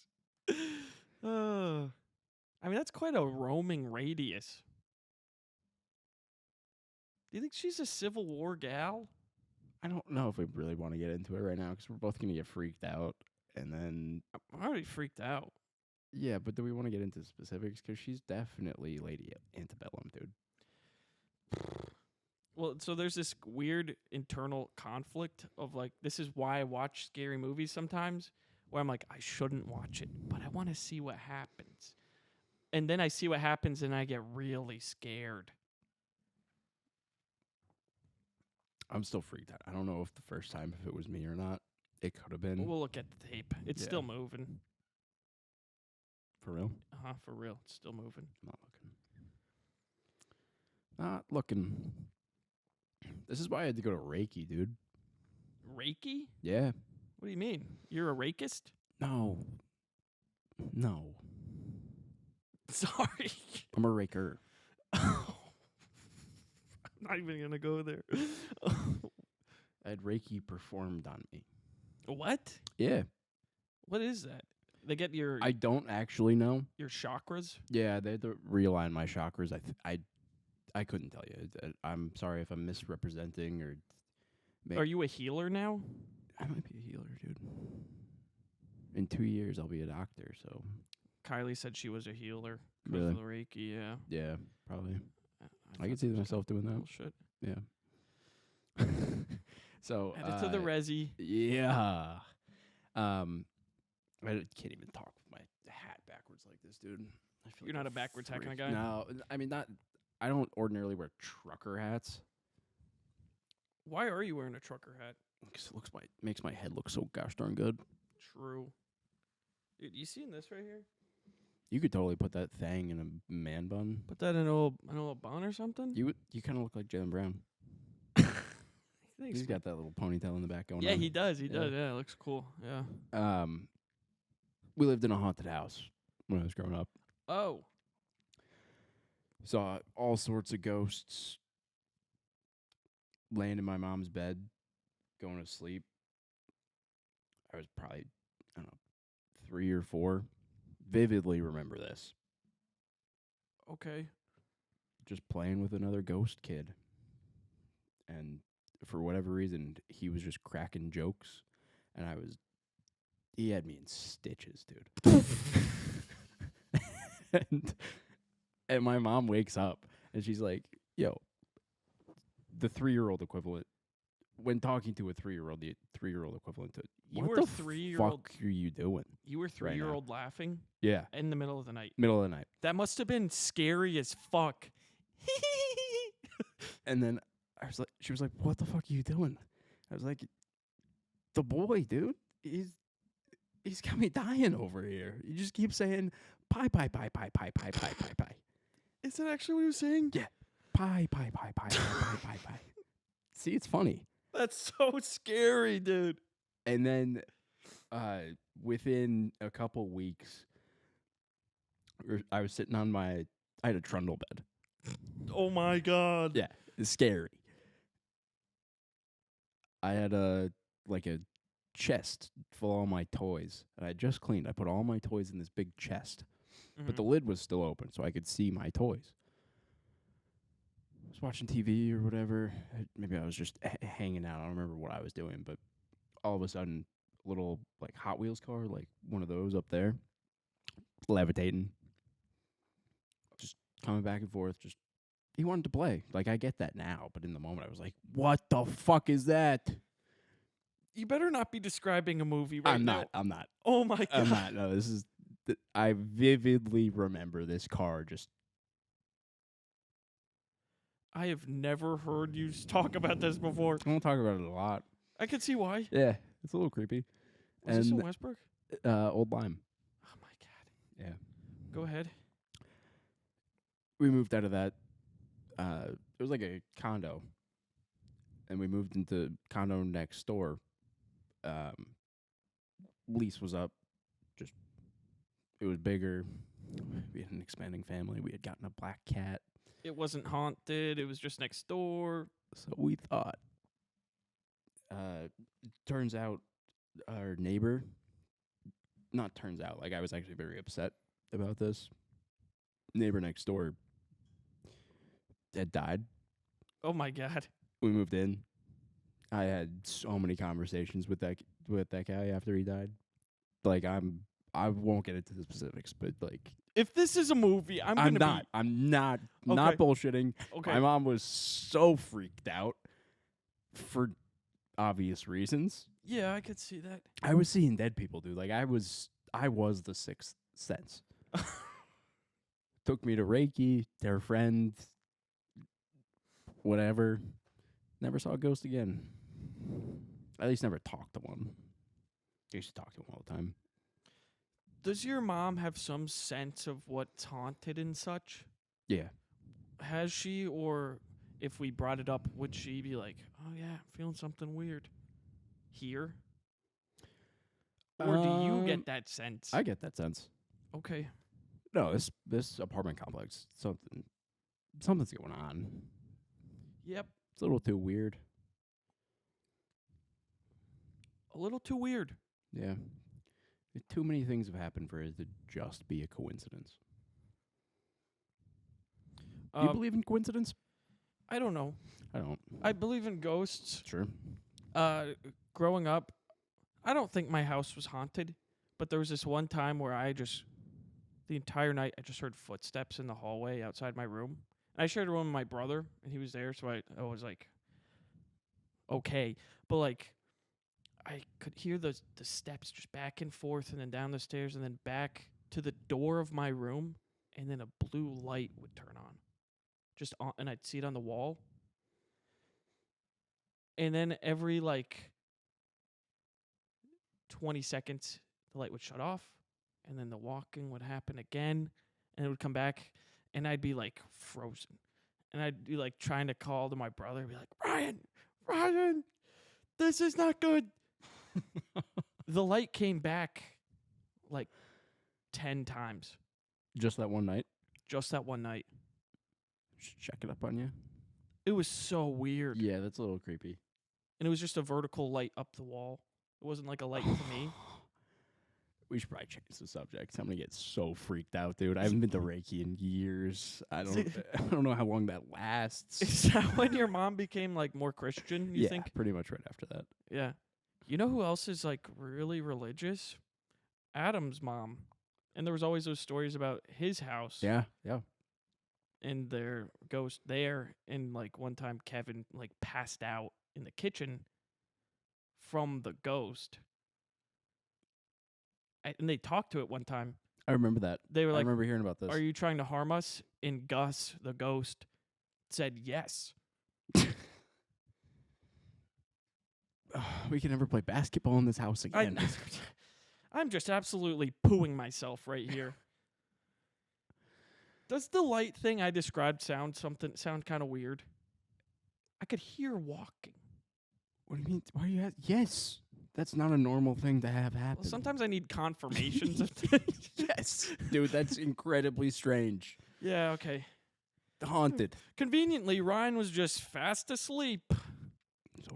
A: I mean, that's quite a roaming radius. Do you think she's a Civil War gal?
B: I don't know if we really want to get into it right now because we're both going to get freaked out. And then,
A: I'm already freaked out.
B: yeah, but do we want to get into specifics? Because she's definitely Lady Antebellum, dude.
A: Well, so there's this weird internal conflict of like, this is why I watch scary movies sometimes, where I'm like, I shouldn't watch it, but I want to see what happens. And then I see what happens and I get really scared.
B: I'm still freaked out. I don't know if the first time, if it was me or not. It could have been.
A: We'll look at the tape. It's
B: Yeah.
A: still moving.
B: For real?
A: For real. It's still moving.
B: I'm not looking. Not looking. This is why I had to go to Reiki, dude.
A: Reiki?
B: Yeah.
A: What do you mean? You're a Reikist?
B: No. No.
A: Sorry.
B: I'm a raker.
A: I'm not even going to go there.
B: I had Reiki performed on me.
A: What?
B: Yeah.
A: What is that? They get your
B: I don't actually know.
A: your chakras?
B: Yeah, they had to realign my chakras. I couldn't tell you. I'm sorry if I'm misrepresenting or.
A: Are you a healer now?
B: I might be a healer, dude. In 2 years, I'll be a doctor. So
A: Kylie said she was a healer because
B: Really?
A: of the Reiki, yeah.
B: yeah, probably. I
A: thought
B: could see
A: that was
B: myself doing that.
A: bullshit.
B: Yeah. So
A: Add it to the resi.
B: Yeah. I can't even talk with my hat backwards like this, dude. I feel
A: You're
B: like
A: not a backwards hat kinda
B: freak.
A: guy?
B: No, I mean not. I don't ordinarily wear trucker hats
A: Why are you wearing a trucker hat?
B: because it makes my head look so gosh darn good.
A: True. Dude, you seen this right here?
B: You could totally put that thing in a man bun.
A: Put that in an old bun or something?
B: You kind of look like Jalen Brown.
A: Thanks,
B: He's
A: man.
B: got that little ponytail in the back going on.
A: Yeah, he does. He
B: Yeah.
A: does. Yeah, it looks cool. Yeah.
B: We lived in a haunted house when I was growing up.
A: Oh.
B: Saw all sorts of ghosts laying in my mom's bed, going to sleep. I was probably, I don't know, 3 or 4. Vividly remember this.
A: Okay.
B: Just playing with another ghost kid. And for whatever reason, he was just cracking jokes. And he had me in stitches, dude. and my mom wakes up and she's like, yo, the 3-year-old equivalent, when talking to a 3-year-old, the 3-year-old equivalent to,
A: You
B: what
A: were
B: the
A: 3-year-old
B: fuck are you doing?
A: You were
B: right now.
A: 3-year-old laughing
B: Yeah,
A: in the middle of the night.
B: middle of the night.
A: That must have been scary as fuck.
B: And then she was like, what the fuck are you doing? I was like, the boy, dude, he's got me dying over here. You just keep saying pie, pie, pie, pie, pie, pie, pie, pie, pie.
A: Is that actually what he was saying?
B: Yeah. Pie, pie, pie, pie, pie, pie, pie, pie. See, it's funny.
A: That's so scary, dude.
B: And then within a couple weeks, I was sitting on I had a trundle bed.
A: Oh my god.
B: Yeah, it's scary. I had a chest full of all my toys, and I just cleaned. I put all my toys in this big chest, but the lid was still open, so I could see my toys. was watching TV or whatever. Maybe I was just hanging out. I don't remember what I was doing, but all of a sudden, a little like Hot Wheels car, like one of those up there, levitating, just coming back and forth. Just he wanted to play. Like I get that now, but in the moment, I was like, "What the fuck is that?"
A: You better not be describing a movie right
B: I'm
A: now.
B: not. I'm not.
A: Oh my god.
B: I'm not. No, this is. I vividly remember this car just.
A: I have never heard you talk about this before.
B: I don't talk about it a lot.
A: I can see why.
B: Yeah, it's a little creepy.
A: Was this in
B: And
A: Westbrook?
B: Old Lime.
A: Oh my god.
B: Yeah.
A: Go ahead.
B: We moved out of that. It was like a condo, and we moved into condo next door. Lease was up. Just it was bigger. We had an expanding family. We had gotten a black cat,
A: It wasn't haunted. It was just next door.
B: so we thought. Turns out, our neighbor. Not turns out. Like I was actually very upset about this. Neighbor next door had died.
A: Oh my god.
B: We moved in. I had so many conversations with that guy after he died. Like I won't get into the specifics, but like
A: If this is a movie, I'm
B: I'm
A: gonna
B: not
A: Okay.
B: bullshitting.
A: be okay.
B: My mom was so freaked out for obvious reasons.
A: Yeah, I could see that.
B: I was seeing dead people, dude. Like I was the sixth sense. Took me to Reiki, their friend, whatever. Never saw a ghost again. At least never talked to one. I used to talk to him all the time.
A: Does your mom have some sense of what's haunted and such?
B: Yeah.
A: Has she, or if we brought it up, would she be like, "Oh yeah, I'm feeling something weird here"? Or do you get that sense?
B: I get that sense.
A: Okay.
B: No, this apartment complex, something's going on.
A: Yep.
B: It's a little too weird.
A: A little too weird.
B: Yeah. Too many things have happened for it to just be a coincidence. Do you believe in coincidence?
A: I don't know.
B: I don't.
A: I believe in ghosts.
B: Sure.
A: Growing up, I don't think my house was haunted, but there was this one time where the entire night, I just heard footsteps in the hallway outside my room. And I shared a room with my brother, and he was there, so I was like, okay. But, like, I could hear the steps just back and forth and then down the stairs and then back to the door of my room, and then a blue light would turn on. Just on, and I'd see it on the wall. And then every, 20 seconds, the light would shut off, and then the walking would happen again, and it would come back, and I'd be, frozen. And I'd be, trying to call to my brother, be like, Ryan, this is not good. The light came back, 10 times.
B: Just that one night?
A: Just that one night.
B: Should check it up on you.
A: It was so weird.
B: Yeah, that's a little creepy.
A: And it was just a vertical light up the wall. It wasn't like a light to me.
B: We should probably change the subject. I'm gonna get so freaked out, dude. I haven't been to Reiki in years. I don't know how long that lasts.
A: Is that when your mom became, more Christian, you
B: yeah,
A: think?
B: pretty much right after that.
A: Yeah. You know who else is, really religious? Adam's mom. And there was always those stories about his house.
B: Yeah.
A: And their ghost there. And, one time Kevin, passed out in the kitchen from the ghost. And they talked to it one time.
B: I remember that.
A: They were
B: I
A: like,
B: remember hearing about this.
A: "Are you trying to harm us?" And Gus, the ghost, said yes.
B: We can never play basketball in this house again.
A: I'm just absolutely pooing myself right here. Does the light thing I described sound kind of weird? I could hear walking.
B: What do you mean? Why are you? Yes, that's not a normal thing to have happen.
A: Well, sometimes I need confirmations of things.
B: Yes, dude, that's incredibly strange.
A: Yeah, okay.
B: Haunted.
A: Conveniently, Ryan was just fast asleep.
B: It's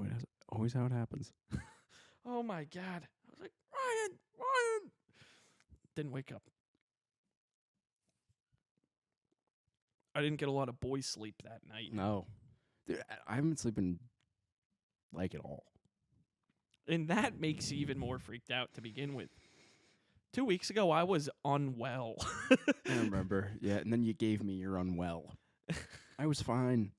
B: always how it happens.
A: Oh my god. I was like, Ryan. Didn't wake up. I didn't get a lot of boy sleep that night.
B: No. Dude, I haven't sleeping like at all.
A: And that makes you even more freaked out to begin with. 2 weeks ago, I was unwell.
B: I remember. Yeah, and then you gave me your unwell. I was fine.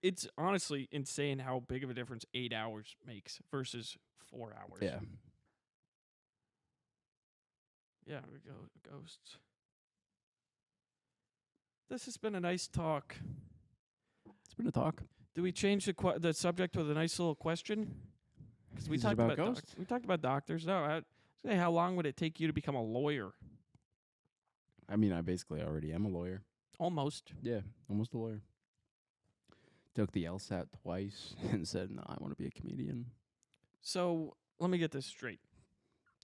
A: It's honestly insane how big of a difference 8 hours makes versus 4 hours.
B: Yeah.
A: Yeah, we go ghosts. This has been a nice talk.
B: It's been a talk.
A: Do we change the subject with a nice little question? Because we
B: Is it
A: talked
B: about
A: about
B: ghosts?
A: we talked about doctors. No, I say how long would it take you to become a lawyer?
B: I mean, I basically already am a lawyer.
A: Almost.
B: Yeah, almost a lawyer. Took the LSAT twice and said, no, I want to be a comedian.
A: So let me get this straight.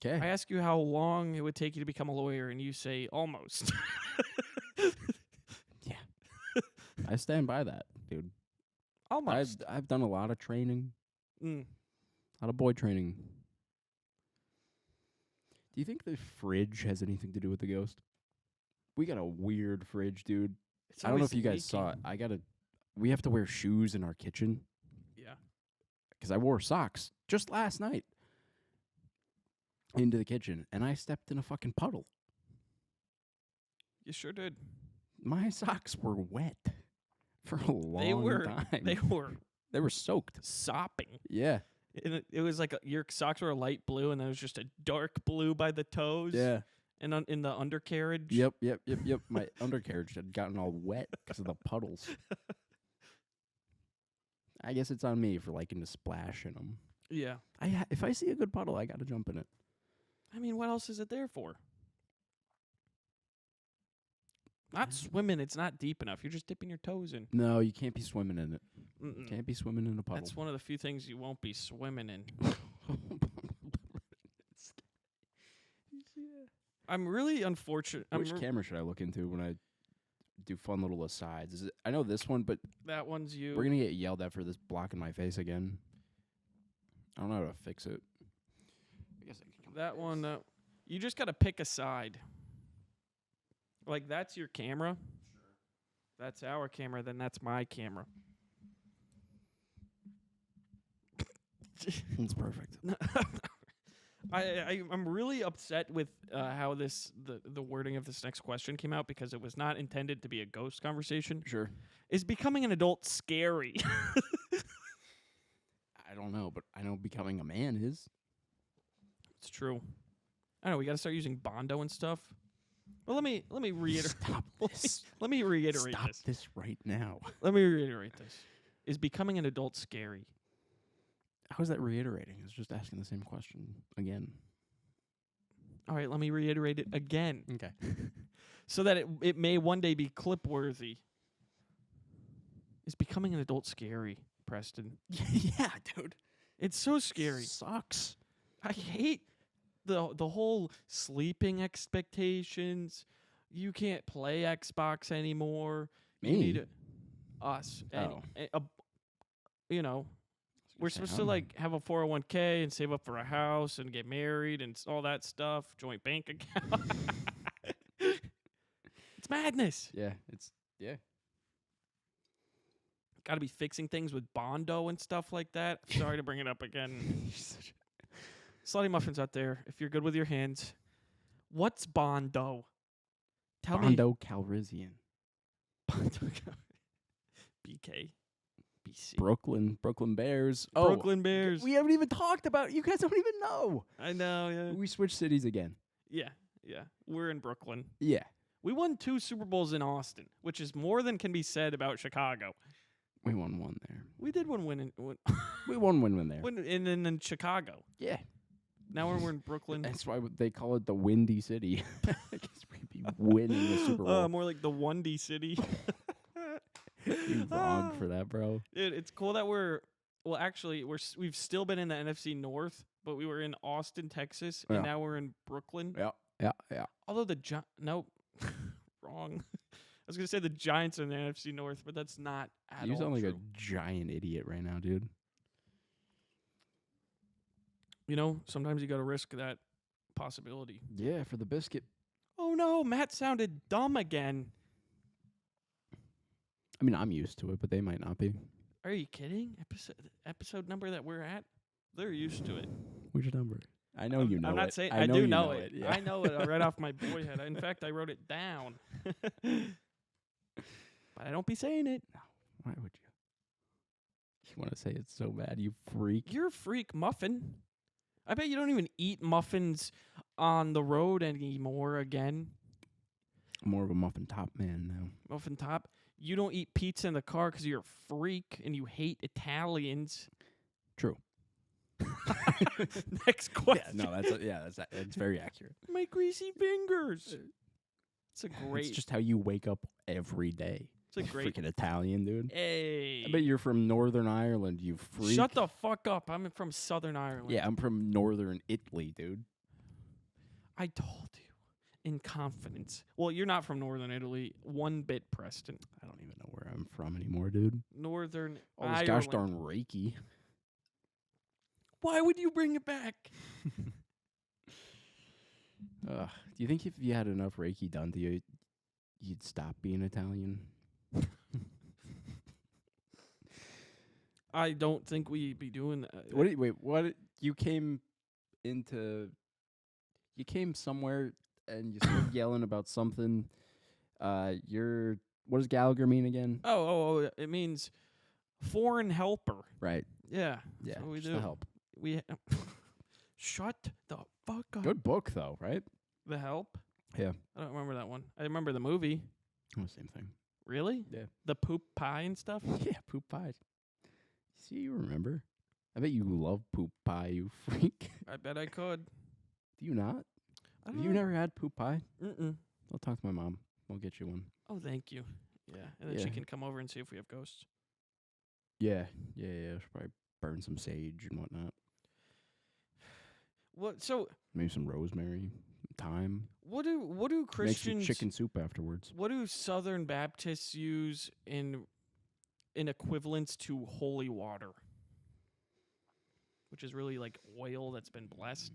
B: Okay.
A: I ask you how long it would take you to become a lawyer, and you say almost.
B: I stand by that, dude.
A: Almost.
B: I've done a lot of training,
A: Mm.
B: a lot of boy training. Do you think the fridge has anything to do with the ghost? We got a weird fridge, dude.
A: It's
B: I don't know
A: always
B: if you guys saw it.
A: leaking.
B: We have to wear shoes in our kitchen
A: Yeah.
B: because I wore socks just last night into the kitchen, and I stepped in a fucking puddle.
A: You sure did.
B: My socks were wet for a long time.
A: They were
B: They were soaked.
A: sopping.
B: Yeah.
A: And it was like your socks were a light blue, and there was just a dark blue by the toes.
B: Yeah.
A: And in the undercarriage.
B: Yep. My undercarriage had gotten all wet because of the puddles. I guess it's on me for liking to splash in them.
A: Yeah.
B: If I see a good puddle, I got to jump in it.
A: I mean, what else is it there for? Not swimming. It's not deep enough. You're just dipping your toes in.
B: No, you can't be swimming in it.
A: Mm-mm.
B: Can't be swimming in a puddle.
A: That's one of the few things you won't be swimming in. I'm really unfortunate.
B: Which camera should I look into when I do fun little asides? Is it, I know this one, but
A: That one's you.
B: we're going to get yelled at for this blocking my face again. I don't know how to fix it. I guess I can come
A: That
B: like
A: one,
B: this.
A: you just got to pick a side. Like, that's your camera. That's our camera, then that's my camera.
B: It's perfect.
A: I'm really upset with how the wording of this next question came out, because it was not intended to be a ghost conversation.
B: Sure.
A: Is becoming an adult scary?
B: I don't know, but I know becoming a man is.
A: It's true. I know we got to start using Bondo and stuff. Well, let me reiterate.
B: Stop this.
A: Let me reiterate
B: Stop
A: this.
B: this right now.
A: Let me reiterate this. Is becoming an adult scary?
B: How is that reiterating? It's just asking the same question again.
A: All right, let me reiterate it again,
B: Okay.
A: so that it may one day be clip worthy. Is becoming an adult scary, Preston?
B: Yeah, dude.
A: It's so scary.
B: Sucks.
A: I hate the whole sleeping expectations. You can't play Xbox anymore. You
B: Me?
A: need us.
B: Oh.
A: You know, we're supposed to like have a 401k and save up for a house and get married and all that stuff. Joint bank account. It's madness.
B: Yeah,
A: Got to be fixing things with Bondo and stuff like that. Sorry to bring it up again. Slutty muffins out there, if you're good with your hands, what's Bondo? Tell me.
B: Bondo Calrissian.
A: Bondo. BK. BC.
B: Brooklyn Bears.
A: Brooklyn Bears.
B: We haven't even talked about it. You guys don't even know.
A: I know, yeah.
B: We switched cities again.
A: Yeah. We're in Brooklyn.
B: Yeah.
A: We won 2 Super Bowls in Austin, which is more than can be said about Chicago.
B: We won one there.
A: We did one win
B: We won one there.
A: in Chicago.
B: Yeah.
A: Now we're in Brooklyn.
B: That's why they call it the Windy City. Because we'd be winning the Super Bowl.
A: More like the One-D City.
B: You're wrong for that, bro.
A: Dude, it's cool that we've still been in the NFC North, but we were in Austin, Texas, and now we're in Brooklyn.
B: Yeah.
A: Although nope, wrong. I was gonna say the Giants are in the NFC North, but that's not at all
B: You sound like
A: true.
B: a giant idiot right now, dude.
A: You know, sometimes you got to risk that possibility.
B: Yeah, for the biscuit.
A: Oh no, Matt sounded dumb again.
B: I mean, I'm used to it, but they might not be.
A: Are you kidding? Episode number that we're at, they're used to it.
B: Which number? I know you know
A: I'm not
B: it.
A: saying
B: I
A: do
B: you
A: know it.
B: Yeah.
A: I know it right off my boy head. In fact, I wrote it down. But I don't be saying it.
B: Why would you? You want to say it so bad, you freak.
A: You're a freak muffin. I bet you don't even eat muffins on the road anymore again.
B: I'm more of a muffin top man now.
A: Muffin top. You don't eat pizza in the car because you're a freak and you hate Italians.
B: True.
A: Next question.
B: Yeah, no, that's very accurate.
A: My greasy fingers. It's a great.
B: It's just how you wake up every day.
A: It's a great.
B: Freaking Italian, dude.
A: Hey.
B: I bet you're from Northern Ireland, you freak.
A: Shut the fuck up. I'm from Southern Ireland.
B: Yeah, I'm from Northern Italy, dude.
A: I told you in confidence. Well, you're not from Northern Italy. One bit, Preston.
B: I don't even know where I'm from anymore, dude.
A: Northern
B: All this
A: Ireland.
B: gosh darn Reiki.
A: Why would you bring it back?
B: Do you think if you had enough Reiki done to you, you'd stop being Italian?
A: I don't think we'd be doing that.
B: What? You came somewhere and you started yelling about something. What does Gallagher mean again?
A: Oh, it means foreign helper.
B: Right.
A: Yeah.
B: Yeah.
A: That's what we
B: just
A: do.
B: to help.
A: Shut the fuck up.
B: Good book though, right?
A: The Help?
B: Yeah.
A: I don't remember that one. I remember the movie.
B: Oh, same thing.
A: Really?
B: Yeah.
A: The poop pie and stuff?
B: Yeah, poop pies. See, you remember. I bet you love poop pie, you freak.
A: I bet I could.
B: Do you not?
A: I don't
B: Have you
A: know.
B: never had poop pie?
A: Mm-mm.
B: I'll talk to my mom. We'll get you one.
A: Oh, thank you. Yeah. And then she
B: Yeah.
A: can come over and see if we have ghosts.
B: Yeah. She'll probably burn some sage and whatnot.
A: So
B: Maybe some rosemary, thyme.
A: what do
B: Make some
A: Christians
B: chicken soup afterwards.
A: what do Southern Baptists use in equivalence to holy water? Which is really like oil that's been blessed.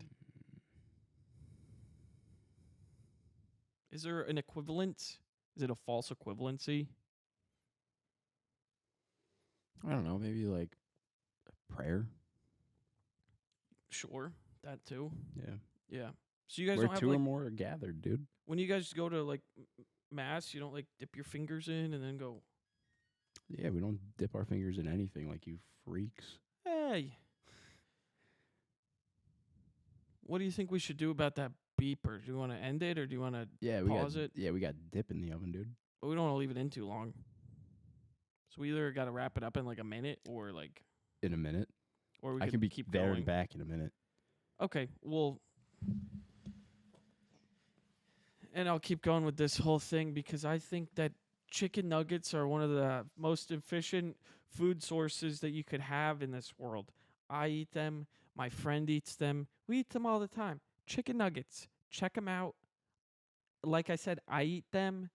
A: Is there an equivalence? Is it a false equivalency?
B: I don't know. Maybe like prayer.
A: Sure, that too.
B: Yeah.
A: Yeah. So you guys
B: Where
A: don't have
B: two
A: like
B: or more are gathered, dude.
A: when you guys go to like mass, you don't like dip your fingers in and then go,
B: Yeah, we don't dip our fingers in anything like you freaks.
A: "Hey." What do you think we should do about that beeper? Do you want to end it or do you want to?
B: Yeah, we
A: Pause
B: got
A: it.
B: Yeah, we got dip in the oven, dude.
A: But we don't want to leave it in too long. So we either got to wrap it up in like a minute or like,
B: In a minute.
A: or we
B: I
A: could
B: can be
A: keep
B: there
A: going.
B: and back in a minute.
A: Okay, well, and I'll keep going with this whole thing because I think that chicken nuggets are one of the most efficient food sources that you could have in this world. I eat them. My friend eats them. We eat them all the time. Chicken nuggets. Check them out. Like I said, I eat them.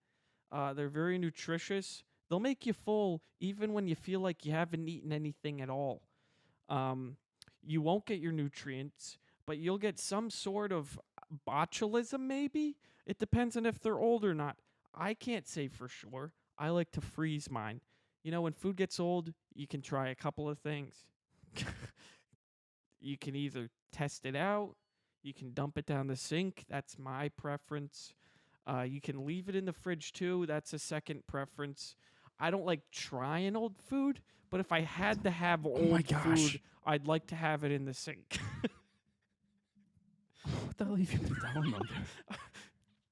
A: They're very nutritious. They'll make you full even when you feel like you haven't eaten anything at all. You won't get your nutrients, but you'll get some sort of botulism maybe. It depends on if they're old or not. I can't say for sure. I like to freeze mine. You know, when food gets old, you can try a couple of things. You can either test it out, you can dump it down the sink. That's my preference. You can leave it in the fridge too. That's a second preference. I don't like trying old food, but if I had to have old food, I'd like to have it in the sink.
B: What the hell have you been down on?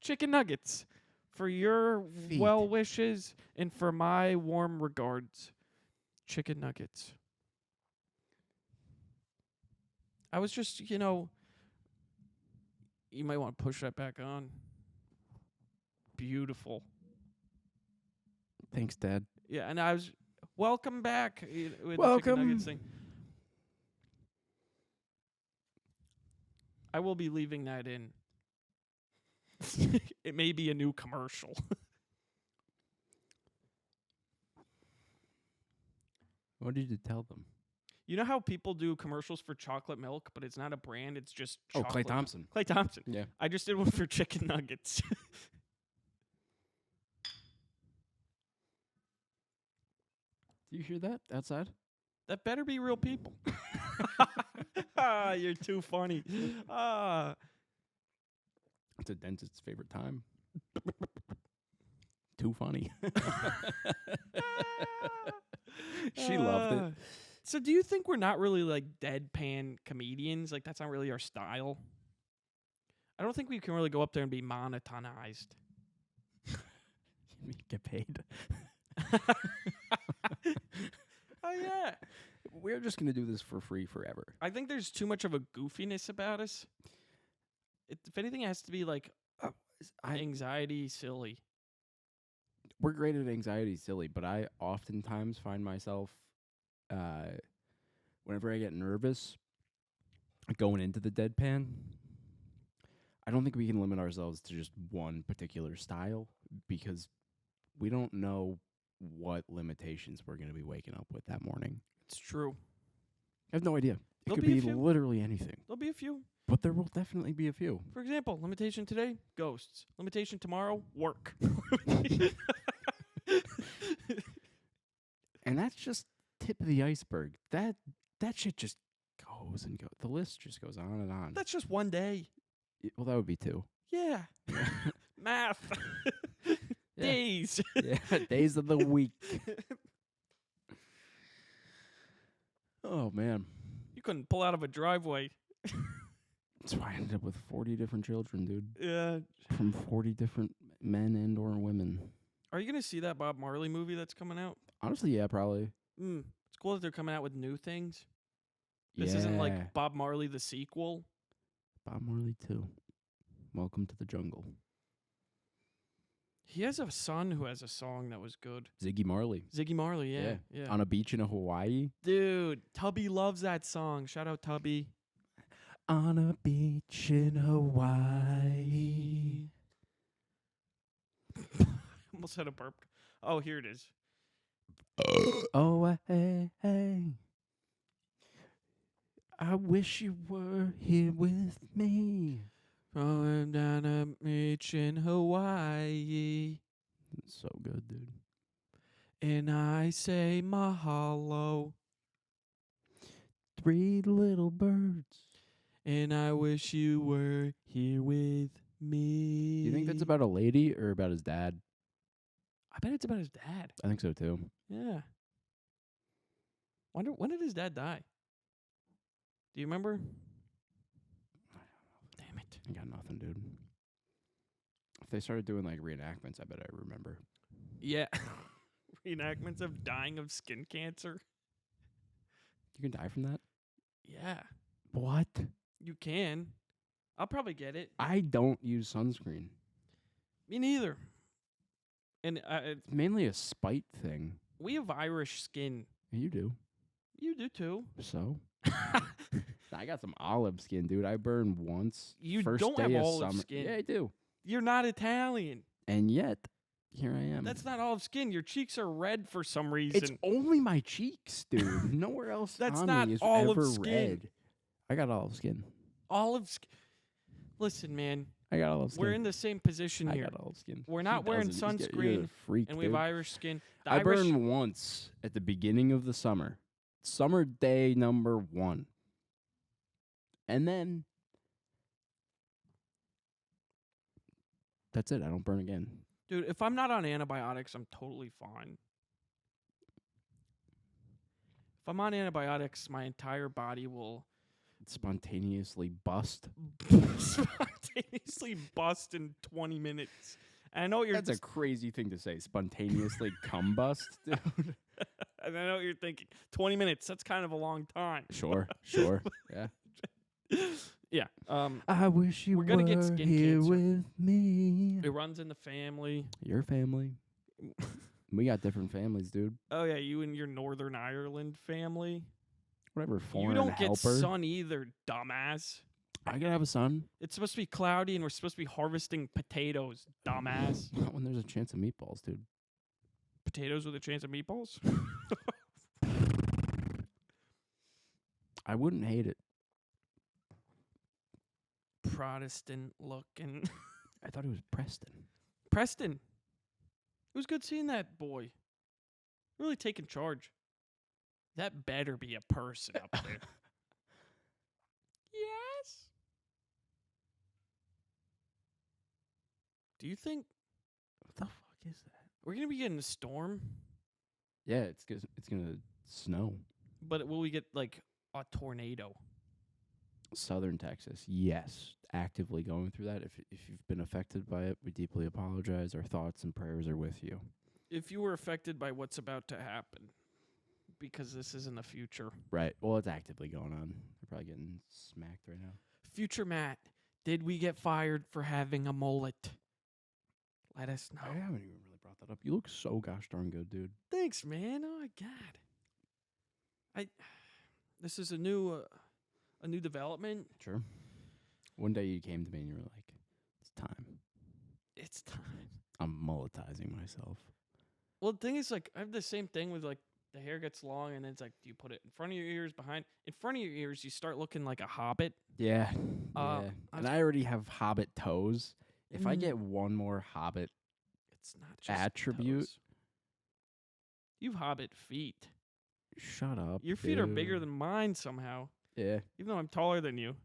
A: Chicken nuggets for your
B: Feet.
A: well wishes and for my warm regards. Chicken nuggets. I was just, you might want to push that back on. Beautiful.
B: Thanks, Dad.
A: Yeah, and I was welcome back with the chicken
B: Welcome.
A: nuggets thing. I will be leaving that in. It may be a new commercial.
B: What did you tell them?
A: You know how people do commercials for chocolate milk, but it's not a brand, it's just
B: Oh,
A: chocolate.
B: Klay Thompson.
A: Klay Thompson.
B: Yeah.
A: I just did one for chicken nuggets.
B: Do you hear that outside?
A: That better be real people. You're too funny.
B: It's a dentist's favorite time. Too funny. She loved it.
A: So do you think we're not really like deadpan comedians? Like that's not really our style? I don't think we can really go up there and be monotonized.
B: You get paid.
A: Oh yeah.
B: We're just gonna do this for free forever.
A: I think there's too much of a goofiness about us. If anything, it has to be like anxiety silly.
B: We're great at anxiety silly, but I oftentimes find myself whenever I get nervous going into the deadpan, I don't think we can limit ourselves to just one particular style because we don't know what limitations we're going to be waking up with that morning.
A: It's true.
B: I have no idea. It
A: There'll
B: could
A: be a
B: be
A: few.
B: literally anything,
A: There'll be a few.
B: but there will definitely be a few.
A: For example, limitation today, ghosts. Limitation tomorrow, work.
B: And that's just tip of the iceberg. That shit just goes and goes. The list just goes on and on.
A: That's just one day.
B: Well, that would be two.
A: Yeah. Math.
B: Yeah.
A: Days.
B: Yeah, days of the week. Oh, man.
A: You couldn't pull out of a driveway.
B: That's why I ended up with 40 different children, dude.
A: Yeah.
B: From 40 different men and or women.
A: Are you going to see that Bob Marley movie that's coming out?
B: Honestly, yeah, probably.
A: It's cool that they're coming out with new things. This isn't like Bob Marley the sequel.
B: Bob Marley 2. Welcome to the jungle.
A: He has a son who has a song that was good.
B: Ziggy Marley.
A: Ziggy Marley, yeah.
B: On a beach in Hawaii.
A: Dude, Tubby loves that song. Shout out Tubby.
B: On a beach in Hawaii.
A: Almost had a burp. Oh, here it is.
B: Oh, hey, hey. I wish you were here with me.
A: I'm down a beach in Hawaii.
B: So good, dude.
A: And I say mahalo.
B: 3 little birds.
A: And I wish you were here with me.
B: You think that's about a lady or about his dad?
A: I bet it's about his dad.
B: I think so, too.
A: Yeah. Wonder when did his dad die? Do you remember? Damn it.
B: I got nothing, dude. If they started doing, like, reenactments, I bet I remember.
A: Yeah. Reenactments of dying of skin cancer.
B: You can die from that?
A: Yeah.
B: What?
A: You can. I'll probably get it.
B: I don't use sunscreen.
A: Me neither. And
B: It's mainly a spite thing.
A: we have Irish skin.
B: You do.
A: You do too.
B: So? I got some olive skin, dude. I burned once.
A: You
B: first
A: don't
B: day
A: have
B: of
A: olive
B: summer.
A: skin.
B: Yeah, I do.
A: You're not Italian.
B: And yet, here I am.
A: That's not olive skin. Your cheeks are red for some reason.
B: It's only my cheeks, dude. Nowhere else
A: That's
B: on
A: not
B: me is
A: olive
B: ever
A: skin.
B: red. I got olive skin.
A: Olive skin. Listen, man.
B: I got olive skin.
A: We're in the same position
B: I
A: here.
B: got olive skin.
A: We're
B: He
A: not wearing
B: doesn't. You're
A: sunscreen,
B: a freak,
A: and we have
B: dude.
A: Irish skin. The
B: I
A: Irish,
B: burned once at the beginning of the summer. Summer day number 1. And then that's it. I don't burn again.
A: Dude, if I'm not on antibiotics, I'm totally fine. If I'm on antibiotics, my entire body will
B: Spontaneously bust.
A: spontaneously bust in 20 minutes. And I know what you're
B: That's a crazy thing to say. Spontaneously combust, dude.
A: and I know what you're thinking. 20 minutes, that's kind of a long time.
B: Sure. Yeah.
A: Yeah.
B: I wish you
A: We're gonna get
B: were
A: skin
B: here
A: cancer.
B: with me.
A: It runs in the family.
B: Your family. We got different families, dude.
A: Oh yeah, you and your Northern Ireland family.
B: Whatever. Foreign
A: You don't get
B: helper.
A: sun either, dumbass.
B: I gotta have a son.
A: It's supposed to be cloudy and we're supposed to be harvesting potatoes, dumbass.
B: Not when there's a chance of meatballs, dude.
A: Potatoes with a chance of meatballs?
B: I wouldn't hate it.
A: Protestant looking.
B: I thought it was Preston.
A: Preston. It was good seeing that boy. Really taking charge. That better be a person up there. Yes. Do you think
B: What the fuck is that?
A: we're gonna be getting a storm?
B: Yeah, it's gonna snow.
A: But will we get like a tornado?
B: Southern Texas, yes, actively going through that. If you've been affected by it, we deeply apologize. Our thoughts and prayers are with you.
A: If you were affected by what's about to happen, because this is in the future.
B: Right. Well, it's actively going on. They're probably getting smacked right now.
A: Future Matt, did we get fired for having a mullet? Let us know.
B: I haven't even really brought that up. You look so gosh darn good, dude.
A: Thanks, man. Oh my god. This is a new development.
B: Sure. One day you came to me and you were like, "It's time.
A: It's time.
B: I'm mulletizing myself."
A: Well, the thing is, like, I have the same thing with like the hair gets long, and then it's like, do you put it in front of your ears, behind? In front of your ears, you start looking like a hobbit.
B: Yeah.
A: I
B: yeah.
A: was-
B: And I already have hobbit toes. If I
A: Mm.
B: get one more hobbit,
A: It's not just
B: Attribute?
A: toes. You've hobbit feet.
B: shut up.
A: Your feet are
B: dude.
A: bigger than mine somehow,
B: Yeah.
A: even though I'm taller than you.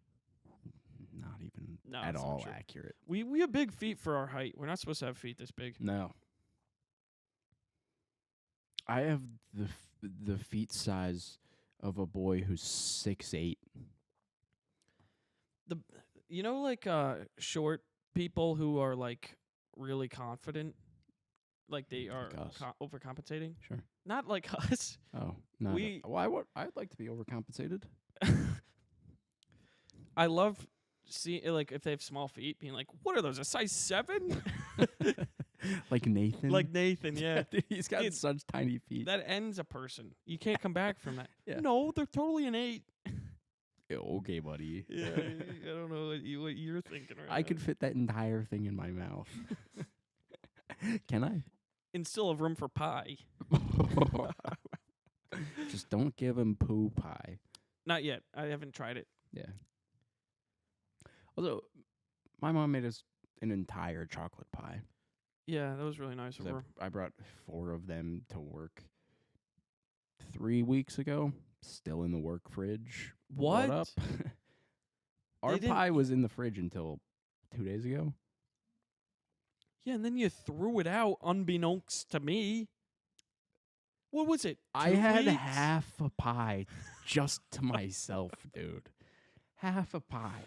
B: Not even
A: No,
B: at
A: that's not
B: all
A: true.
B: accurate.
A: We have big feet for our height. We're not supposed to have feet this big.
B: No. I have the feet size of a boy who's 6'8".
A: You know, like short people who are like really confident, like they are
B: Like us.
A: overcompensating.
B: Sure.
A: Not like us.
B: Oh, no.
A: We-
B: Why would I'd like to be overcompensated?
A: I love seeing like if they have small feet, being like, "What are those? A size 7?"
B: Like Nathan.
A: Like Nathan, yeah.
B: Dude, he's got
A: Dude,
B: such tiny feet.
A: That ends a person. You can't come back from that.
B: Yeah.
A: No, they're totally an 8.
B: Yeah, okay, buddy.
A: Yeah, I don't know what you're thinking right
B: I
A: now.
B: could fit that entire thing in my mouth. Can I?
A: And still have room for pie.
B: Just don't give him poo pie.
A: Not yet. I haven't tried it.
B: Yeah. Although, my mom made us an entire chocolate pie.
A: Yeah, that was really nice of
B: 'Cause
A: her.
B: I brought 4 of them to work 3 weeks ago. Still in the work fridge.
A: What?
B: Up. Our
A: They didn't
B: pie was in the fridge until 2 days ago.
A: Yeah, and then you threw it out unbeknownst to me. What was it?
B: I
A: 2
B: had
A: weeks?
B: half a pie just to myself, dude. Half a pie.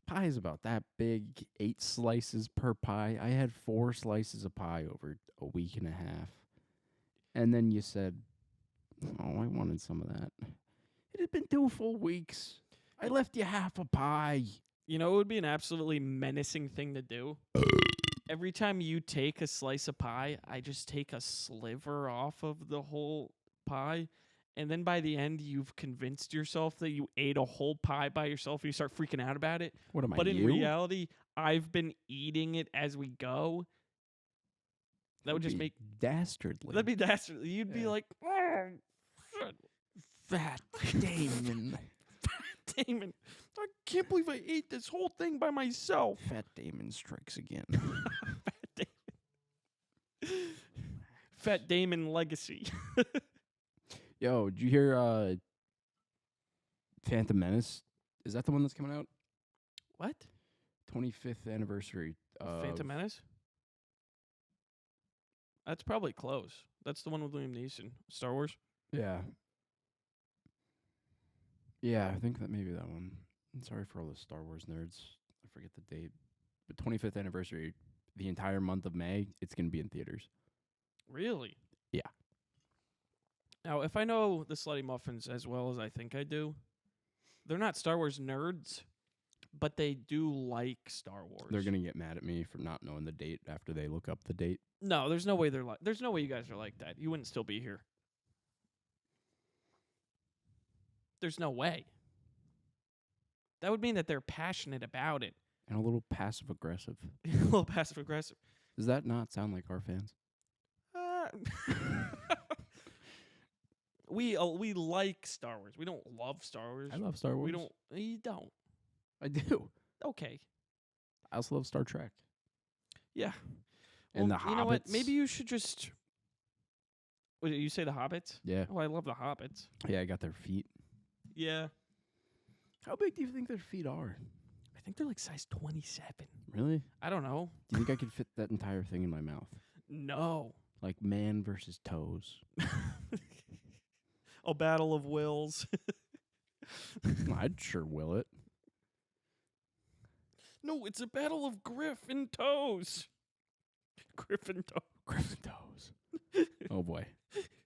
B: Pie is about that big, 8 slices per pie. I had 4 slices of pie over a week and a half. And then you said, "Oh, I wanted some of that." It had been 2 full weeks. I left you half a pie.
A: You know, it would be an absolutely menacing thing to do. Every time you take a slice of pie, I just take a sliver off of the whole pie. And then by the end, you've convinced yourself that you ate a whole pie by yourself and you start freaking out about it.
B: What am I,
A: But in
B: you?
A: reality, I've been eating it as we go. That would just make...
B: dastardly.
A: That'd be dastardly. You'd be
B: Yeah.
A: like, "Oh,
B: Fat Damon.
A: Damon, I can't believe I ate this whole thing by myself."
B: Fat Damon strikes again.
A: Fat Damon. Fat Damon legacy.
B: Yo, did you hear Phantom Menace? Is that the one that's coming out?
A: What?
B: 25th anniversary.
A: Phantom Menace? That's probably close. That's the one with Liam Neeson. Star Wars?
B: Yeah. Yeah, I think that maybe that one. I'm sorry for all the Star Wars nerds. I forget the date. But 25th anniversary, the entire month of May, it's going to be in theaters.
A: Really?
B: Yeah.
A: Now, if I know the Slutty Muffins as well as I think I do, they're not Star Wars nerds, but they do like Star Wars.
B: They're going to get mad at me for not knowing the date after they look up the date.
A: No, there's no way they're like. There's no way you guys are like that. You wouldn't still be here. There's no way. That would mean that they're passionate about it.
B: And a little passive aggressive.
A: A little passive aggressive.
B: Does that not sound like our fans?
A: We like Star Wars. We don't love Star Wars.
B: I love Star Wars.
A: We don't. You don't.
B: I do.
A: Okay.
B: I also love Star Trek.
A: Yeah.
B: And
A: Well,
B: the
A: you know what?
B: Hobbits.
A: Maybe you should just What, you say the Hobbits?
B: Yeah.
A: Oh, I love the Hobbits.
B: Yeah, I got their feet.
A: Yeah.
B: How big do you think their feet are?
A: I think they're like size 27.
B: Really?
A: I don't know.
B: Do you think I could fit that entire thing in my mouth?
A: No.
B: Like man versus toes.
A: A battle of wills.
B: I'd sure will it.
A: No, it's a battle of Griffin toes. Griffin toes.
B: Griffin toes. Oh boy.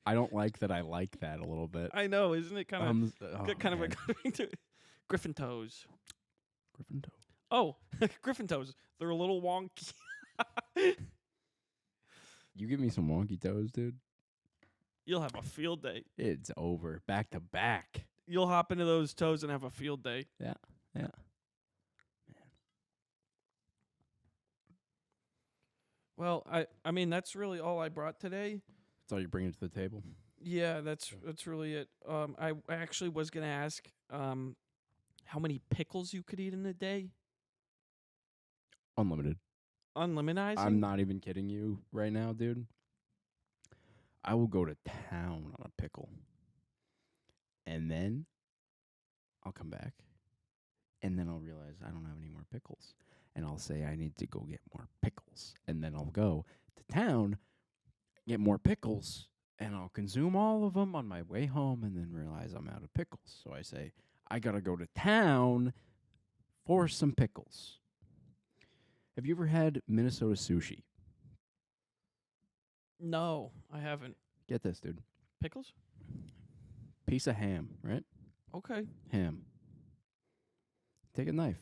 B: I don't like that I like that a little bit.
A: I know, isn't it kind of kind of
B: man.
A: a Griffin toes?
B: Griffin toe.
A: Oh, Griffin toes. They're a little wonky.
B: You give me some wonky toes, dude.
A: You'll have a field day.
B: It's over. Back to back.
A: You'll hop into those toes and have a field day.
B: Yeah.
A: Well, I mean that's really all I brought today.
B: That's all you're bringing to the table.
A: Yeah, that's really it. I actually was gonna ask how many pickles you could eat in a day.
B: Unlimited.
A: Unlimitizing?
B: I'm not even kidding you right now, dude. I will go to town on a pickle. And then I'll come back. And then I'll realize I don't have any more pickles. And I'll say I need to go get more pickles. And then I'll go to town, get more pickles, and I'll consume all of them on my way home and then realize I'm out of pickles. So I say, I got to go to town for some pickles. Have you ever had Minnesota sushi?
A: No, I haven't.
B: Get this, dude.
A: Pickles?
B: Piece of ham, right?
A: Okay.
B: Ham. Take a knife.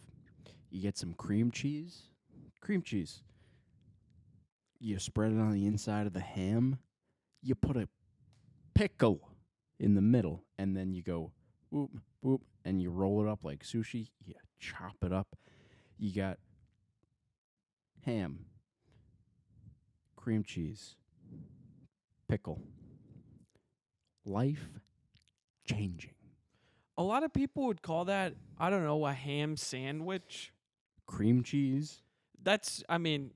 B: You get some cream cheese. Cream cheese. You spread it on the inside of the ham. You put a pickle in the middle, and then you go whoop, whoop, and you roll it up like sushi. You chop it up. You got ham, cream cheese, pickle. Life changing.
A: A lot of people would call that, I don't know, a ham sandwich.
B: Cream cheese.
A: That's, I mean,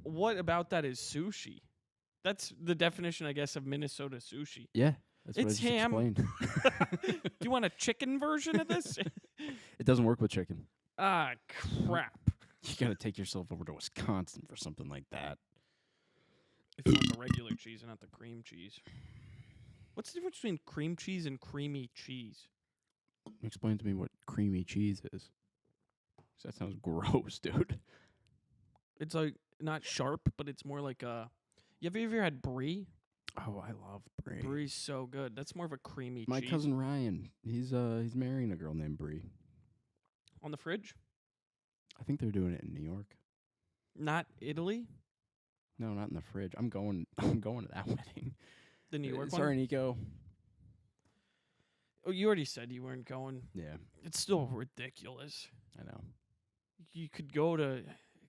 A: what about that is sushi? That's the definition, I guess, of Minnesota sushi.
B: Yeah, that's
A: It's
B: what I just
A: ham.
B: explained.
A: Do you want a chicken version of this?
B: It doesn't work with chicken.
A: Ah, crap.
B: You got to take yourself over to Wisconsin for something like that.
A: It's not the regular cheese and not the cream cheese. What's the difference between cream cheese and creamy cheese?
B: Explain to me what creamy cheese is. 'Cause that sounds gross, dude.
A: It's like not sharp, but it's more like a. Have you ever had brie?
B: Oh, I love brie.
A: Brie's so good. That's more of a creamy
B: My
A: cheese.
B: cousin Ryan, he's marrying a girl named Brie.
A: On the fridge?
B: I think they're doing it in New York.
A: Not Italy?
B: No, not in the fridge. I'm going to that wedding.
A: The New York
B: Sorry,
A: one?
B: Nico.
A: Oh, you already said you weren't going.
B: Yeah,
A: It's still ridiculous.
B: I know.
A: You could go to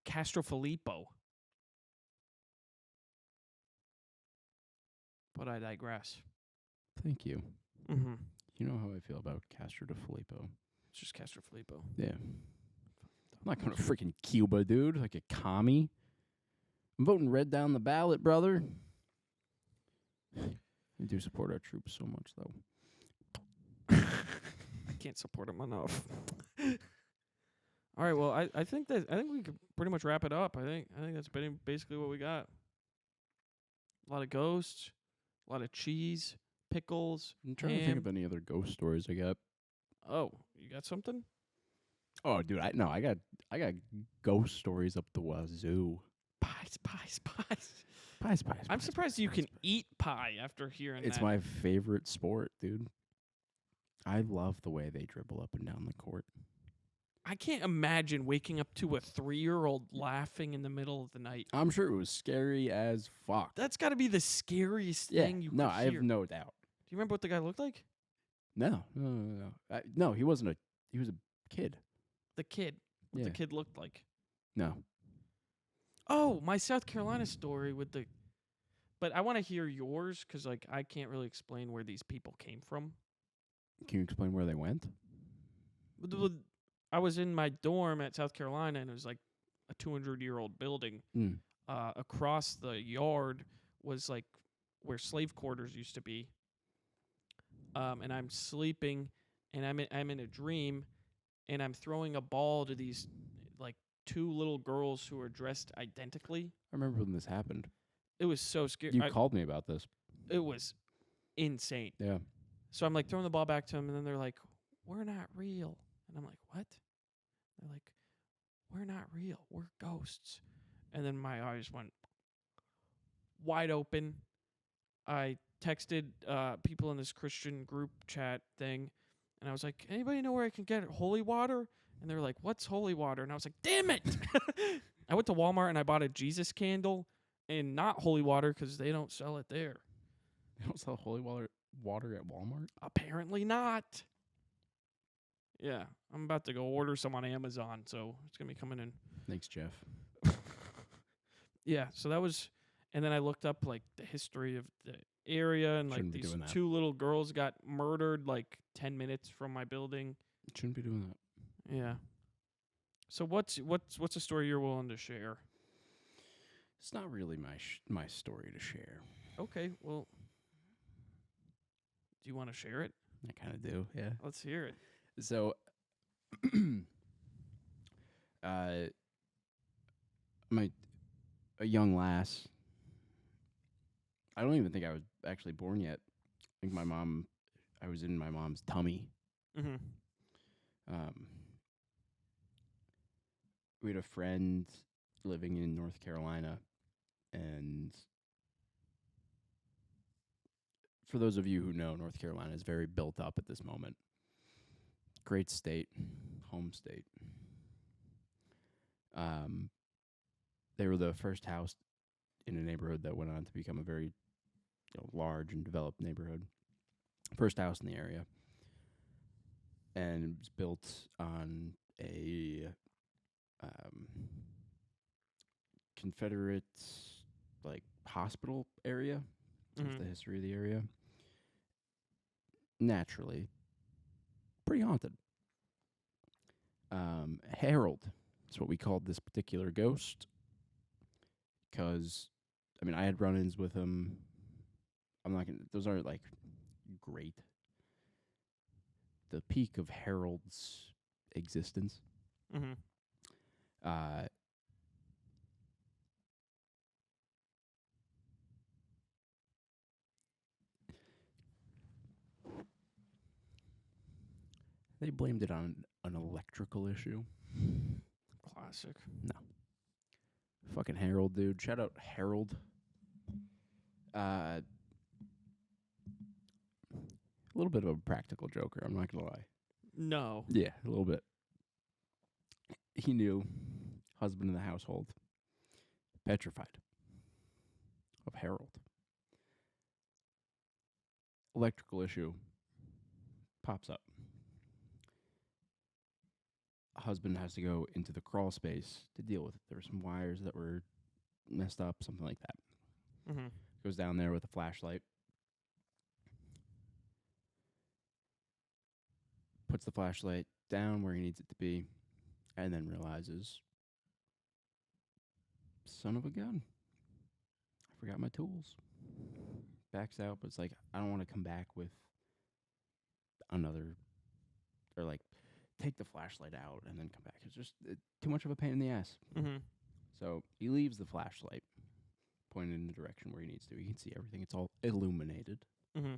A: Castrofilippo. But I digress.
B: Thank you.
A: Mm-hmm.
B: You know how I feel about Castro de Filippo.
A: It's just Castrofilippo.
B: Yeah. I'm not going to freaking Cuba, dude, like a commie. I'm voting red down the ballot, brother. We do support our troops so much, though.
A: I can't support him enough. All right, well, I think we could pretty much wrap it up. I think that's basically what we got. A lot of ghosts, a lot of cheese, pickles.
B: I'm trying to think of any other ghost stories I got.
A: Oh, you got something?
B: Oh, dude, I got ghost stories up the wazoo.
A: Pies.
B: Pies.
A: I'm surprised you can eat pie after hearing
B: It's
A: that.
B: my favorite sport, dude. I love the way they dribble up and down the court.
A: I can't imagine waking up to a 3-year-old laughing in the middle of the night.
B: I'm sure it was scary as fuck.
A: That's got to be the scariest thing you could
B: I
A: hear.
B: have no doubt.
A: Do you remember what the guy looked like?
B: No. No, he wasn't he was a kid.
A: The kid. What
B: Yeah.
A: the kid looked like.
B: No.
A: Oh, my South Carolina story with the... But I want to hear yours because, like, I can't really explain where these people came from.
B: Can you explain where they went?
A: I was in my dorm at South Carolina, and it was like a 200-year-old building.
B: Mm.
A: Across the yard was like where slave quarters used to be. And I'm sleeping, and I'm in a dream, and I'm throwing a ball to these like two little girls who are dressed identically.
B: I remember when this happened.
A: It was so scary.
B: You called me about this.
A: It was insane.
B: Yeah.
A: So I'm like throwing the ball back to them, and then they're like, "We're not real," and I'm like, "What?" They're like, "We're not real. We're ghosts." And then my eyes went wide open. I texted people in this Christian group chat thing, and I was like, "Anybody know where I can get holy water?" And they were like, "What's holy water?" And I was like, "Damn it!" I went to Walmart and I bought a Jesus candle and not holy water because they don't sell it there.
B: They don't sell holy water at Walmart?
A: Apparently not. Yeah, I'm about to go order some on Amazon, so it's gonna be coming in.
B: Thanks, Jeff.
A: Yeah, so that was, and then I looked up like the history of the area, and like
B: Shouldn't be
A: these
B: doing that.
A: two little girls got murdered like 10 minutes from my building.
B: Shouldn't be doing that.
A: Yeah. So what's a story you're willing to share?
B: It's not really my story to share.
A: Okay, well, do you want to share it?
B: I kind of do, yeah.
A: Let's hear it.
B: So, a young lass. I don't even think I was actually born yet. I think I was in my mom's tummy.
A: Mm-hmm.
B: We had a friend living in North Carolina, and for those of you who know, North Carolina is very built up at this moment. Great state, home state. They were the first house in a neighborhood that went on to become a very large and developed neighborhood. First house in the area. And it was built on a Confederate hospital area. That's the history of the area. Naturally, pretty haunted. Harold is what we called this particular ghost, because I had run-ins with him. I'm not gonna; those aren't great. The peak of Harold's existence.
A: Mm-hmm.
B: They blamed it on an electrical issue.
A: Classic.
B: No. Fucking Harold, dude. Shout out Harold. A little bit of a practical joker, I'm not gonna lie.
A: No.
B: Yeah, a little bit. He knew, husband of the household, petrified of Harold. Electrical issue pops up. Husband has to go into the crawl space to deal with it. There were some wires that were messed up, something like that.
A: Mm-hmm.
B: Goes down there with a flashlight. Puts the flashlight down where he needs it to be, and then realizes, son of a gun, I forgot my tools. Backs out, but it's like, I don't want to come back with another, or take the flashlight out and then come back. It's just too much of a pain in the ass.
A: Mm-hmm.
B: So he leaves the flashlight pointed in the direction where he needs to. He can see everything. It's all illuminated,
A: Mm-hmm.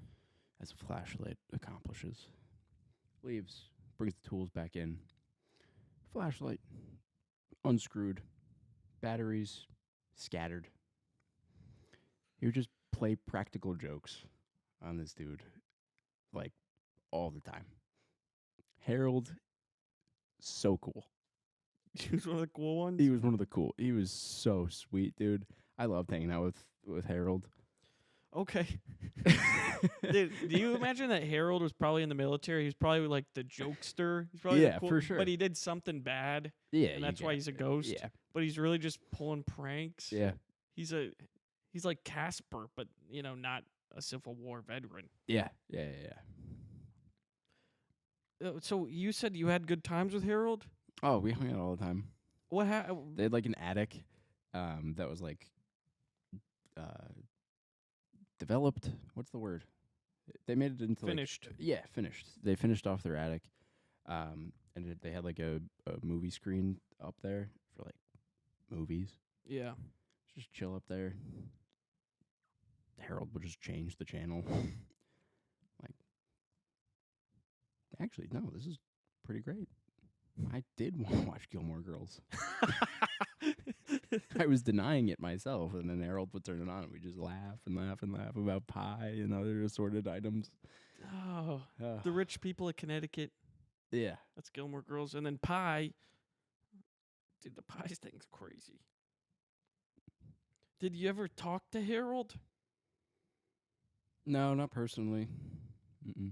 B: as a flashlight accomplishes. Leaves, brings the tools back in. Flashlight unscrewed. Batteries scattered. He would just play practical jokes on this dude, all the time. Harold, so cool.
A: He was one of the cool ones.
B: He was one of the cool. He was so sweet, dude. I loved hanging out with Harold.
A: Okay. Dude, do you imagine that Harold was probably in the military? He's probably like the jokester. He's probably
B: Yeah, for sure.
A: But he did something bad,
B: Yeah,
A: and that's why he's a ghost.
B: Yeah,
A: But he's really just pulling pranks.
B: yeah,
A: He's like Casper, but not a Civil War veteran.
B: yeah.
A: So you said you had good times with Harold?
B: Oh, we hung out all the time.
A: What happened?
B: They had an attic, that was developed. What's the word? They made it into
A: Finished.
B: Finished. They finished off their attic, and they had like a movie screen up there for like movies.
A: Yeah.
B: Just chill up there. Harold would just change the channel. Like, actually, no, this is pretty great. I did want to watch Gilmore Girls. I was denying it myself, and then Harold would turn it on, and we just laugh and laugh and laugh about pie and other assorted items.
A: Oh, the rich people of Connecticut.
B: Yeah.
A: That's Gilmore Girls. And then pie. Dude, the pie thing's crazy. Did you ever talk to Harold?
B: No, not personally. Mm-mm.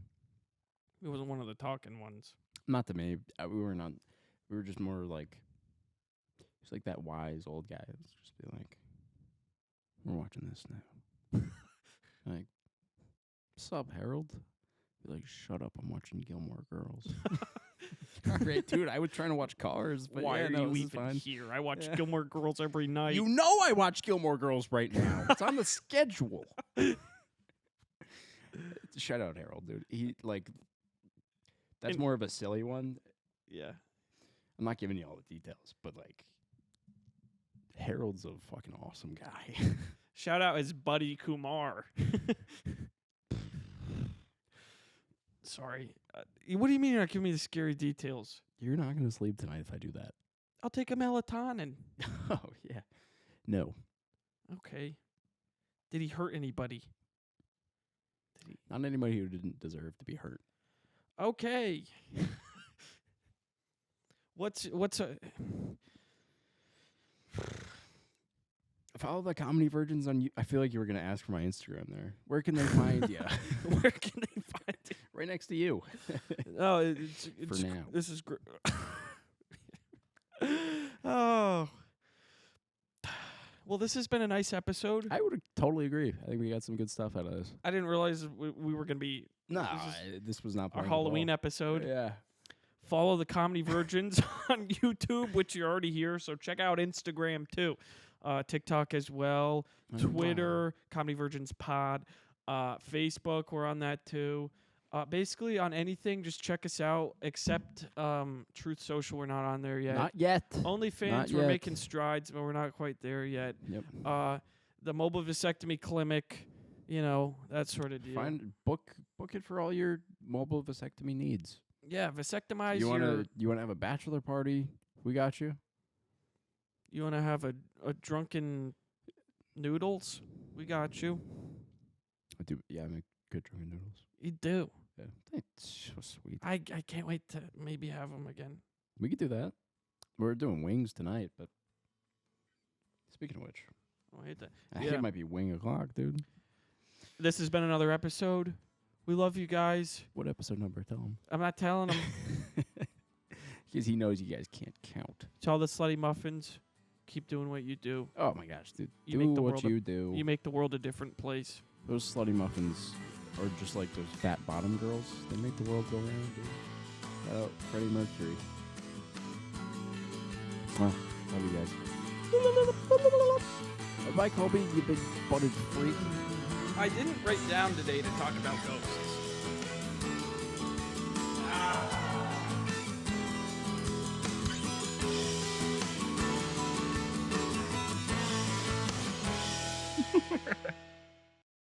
A: He wasn't one of the talking ones.
B: Not to me. We were not. We were just more like. He's like that wise old guy. Let's just be like, we're watching this now. Like, sup, Harold? Be like, shut up. I'm watching Gilmore Girls. All right, dude. I was trying to watch Cars, but
A: Why
B: yeah,
A: are
B: no,
A: you
B: this is
A: even
B: fine.
A: here? I watch Gilmore Girls every night.
B: You know I watch Gilmore Girls right now. It's on the schedule. Shout out Harold, dude. He like. That's
A: And-
B: more of a silly one.
A: Yeah.
B: I'm not giving you all the details, but like. Harold's a fucking awesome guy.
A: Shout out his buddy Kumar. Sorry. What do you mean you're not giving me the scary details?
B: You're not going to sleep tonight if I do that.
A: I'll take a melatonin.
B: Oh, yeah. No.
A: Okay. Did he hurt anybody?
B: Not anybody who didn't deserve to be hurt.
A: Okay. What's a
B: Follow the Comedy Virgins on I feel like you were going to ask for my Instagram there. Where can they find you?
A: where can they find it?
B: Right next to you.
A: Oh, it's
B: For now.
A: This is great. Oh. Well, this has been a nice episode.
B: I would totally agree. I think we got some good stuff out of this.
A: I didn't realize we were going to be
B: No,
A: This
B: this was not
A: our
B: planned at all.
A: Halloween episode.
B: Yeah.
A: Follow the Comedy Virgins on YouTube, which you're already here. So check out Instagram too, TikTok as well, Twitter, Comedy Virgins Pod, Facebook. We're on that too. Basically on anything, just check us out. Except Truth Social, we're not on there yet.
B: Not yet.
A: OnlyFans,
B: Not
A: we're
B: yet.
A: making strides, but we're not quite there yet.
B: Yep.
A: The mobile vasectomy clinic, you know, that sort of deal.
B: Book it for all your mobile vasectomy needs.
A: Yeah, vasectomize
B: You
A: your...
B: want to have a bachelor party? We got you.
A: You want to have a drunken noodles? We got you.
B: I do. Yeah, I make good drunken noodles.
A: You do.
B: Yeah, that's so sweet.
A: I can't wait to maybe have them again.
B: We could do that. We're doing wings tonight, but speaking of which,
A: I hate that.
B: I think
A: Yeah.
B: it might be wing o'clock, dude.
A: This has been another episode. We love you guys.
B: What episode number? Tell him.
A: I'm not telling them.
B: Because he knows you guys can't count.
A: To all the slutty muffins, keep doing what you do.
B: Oh my gosh, dude.
A: You
B: do
A: make the
B: what
A: world
B: you do.
A: You make the world a different place.
B: Those slutty muffins are just like those fat bottom girls. They make the world go round, dude. Shout out Freddie Mercury. Well, love you guys. Bye, Colby, you big butted freak.
A: I didn't write down today to talk about ghosts. Ah.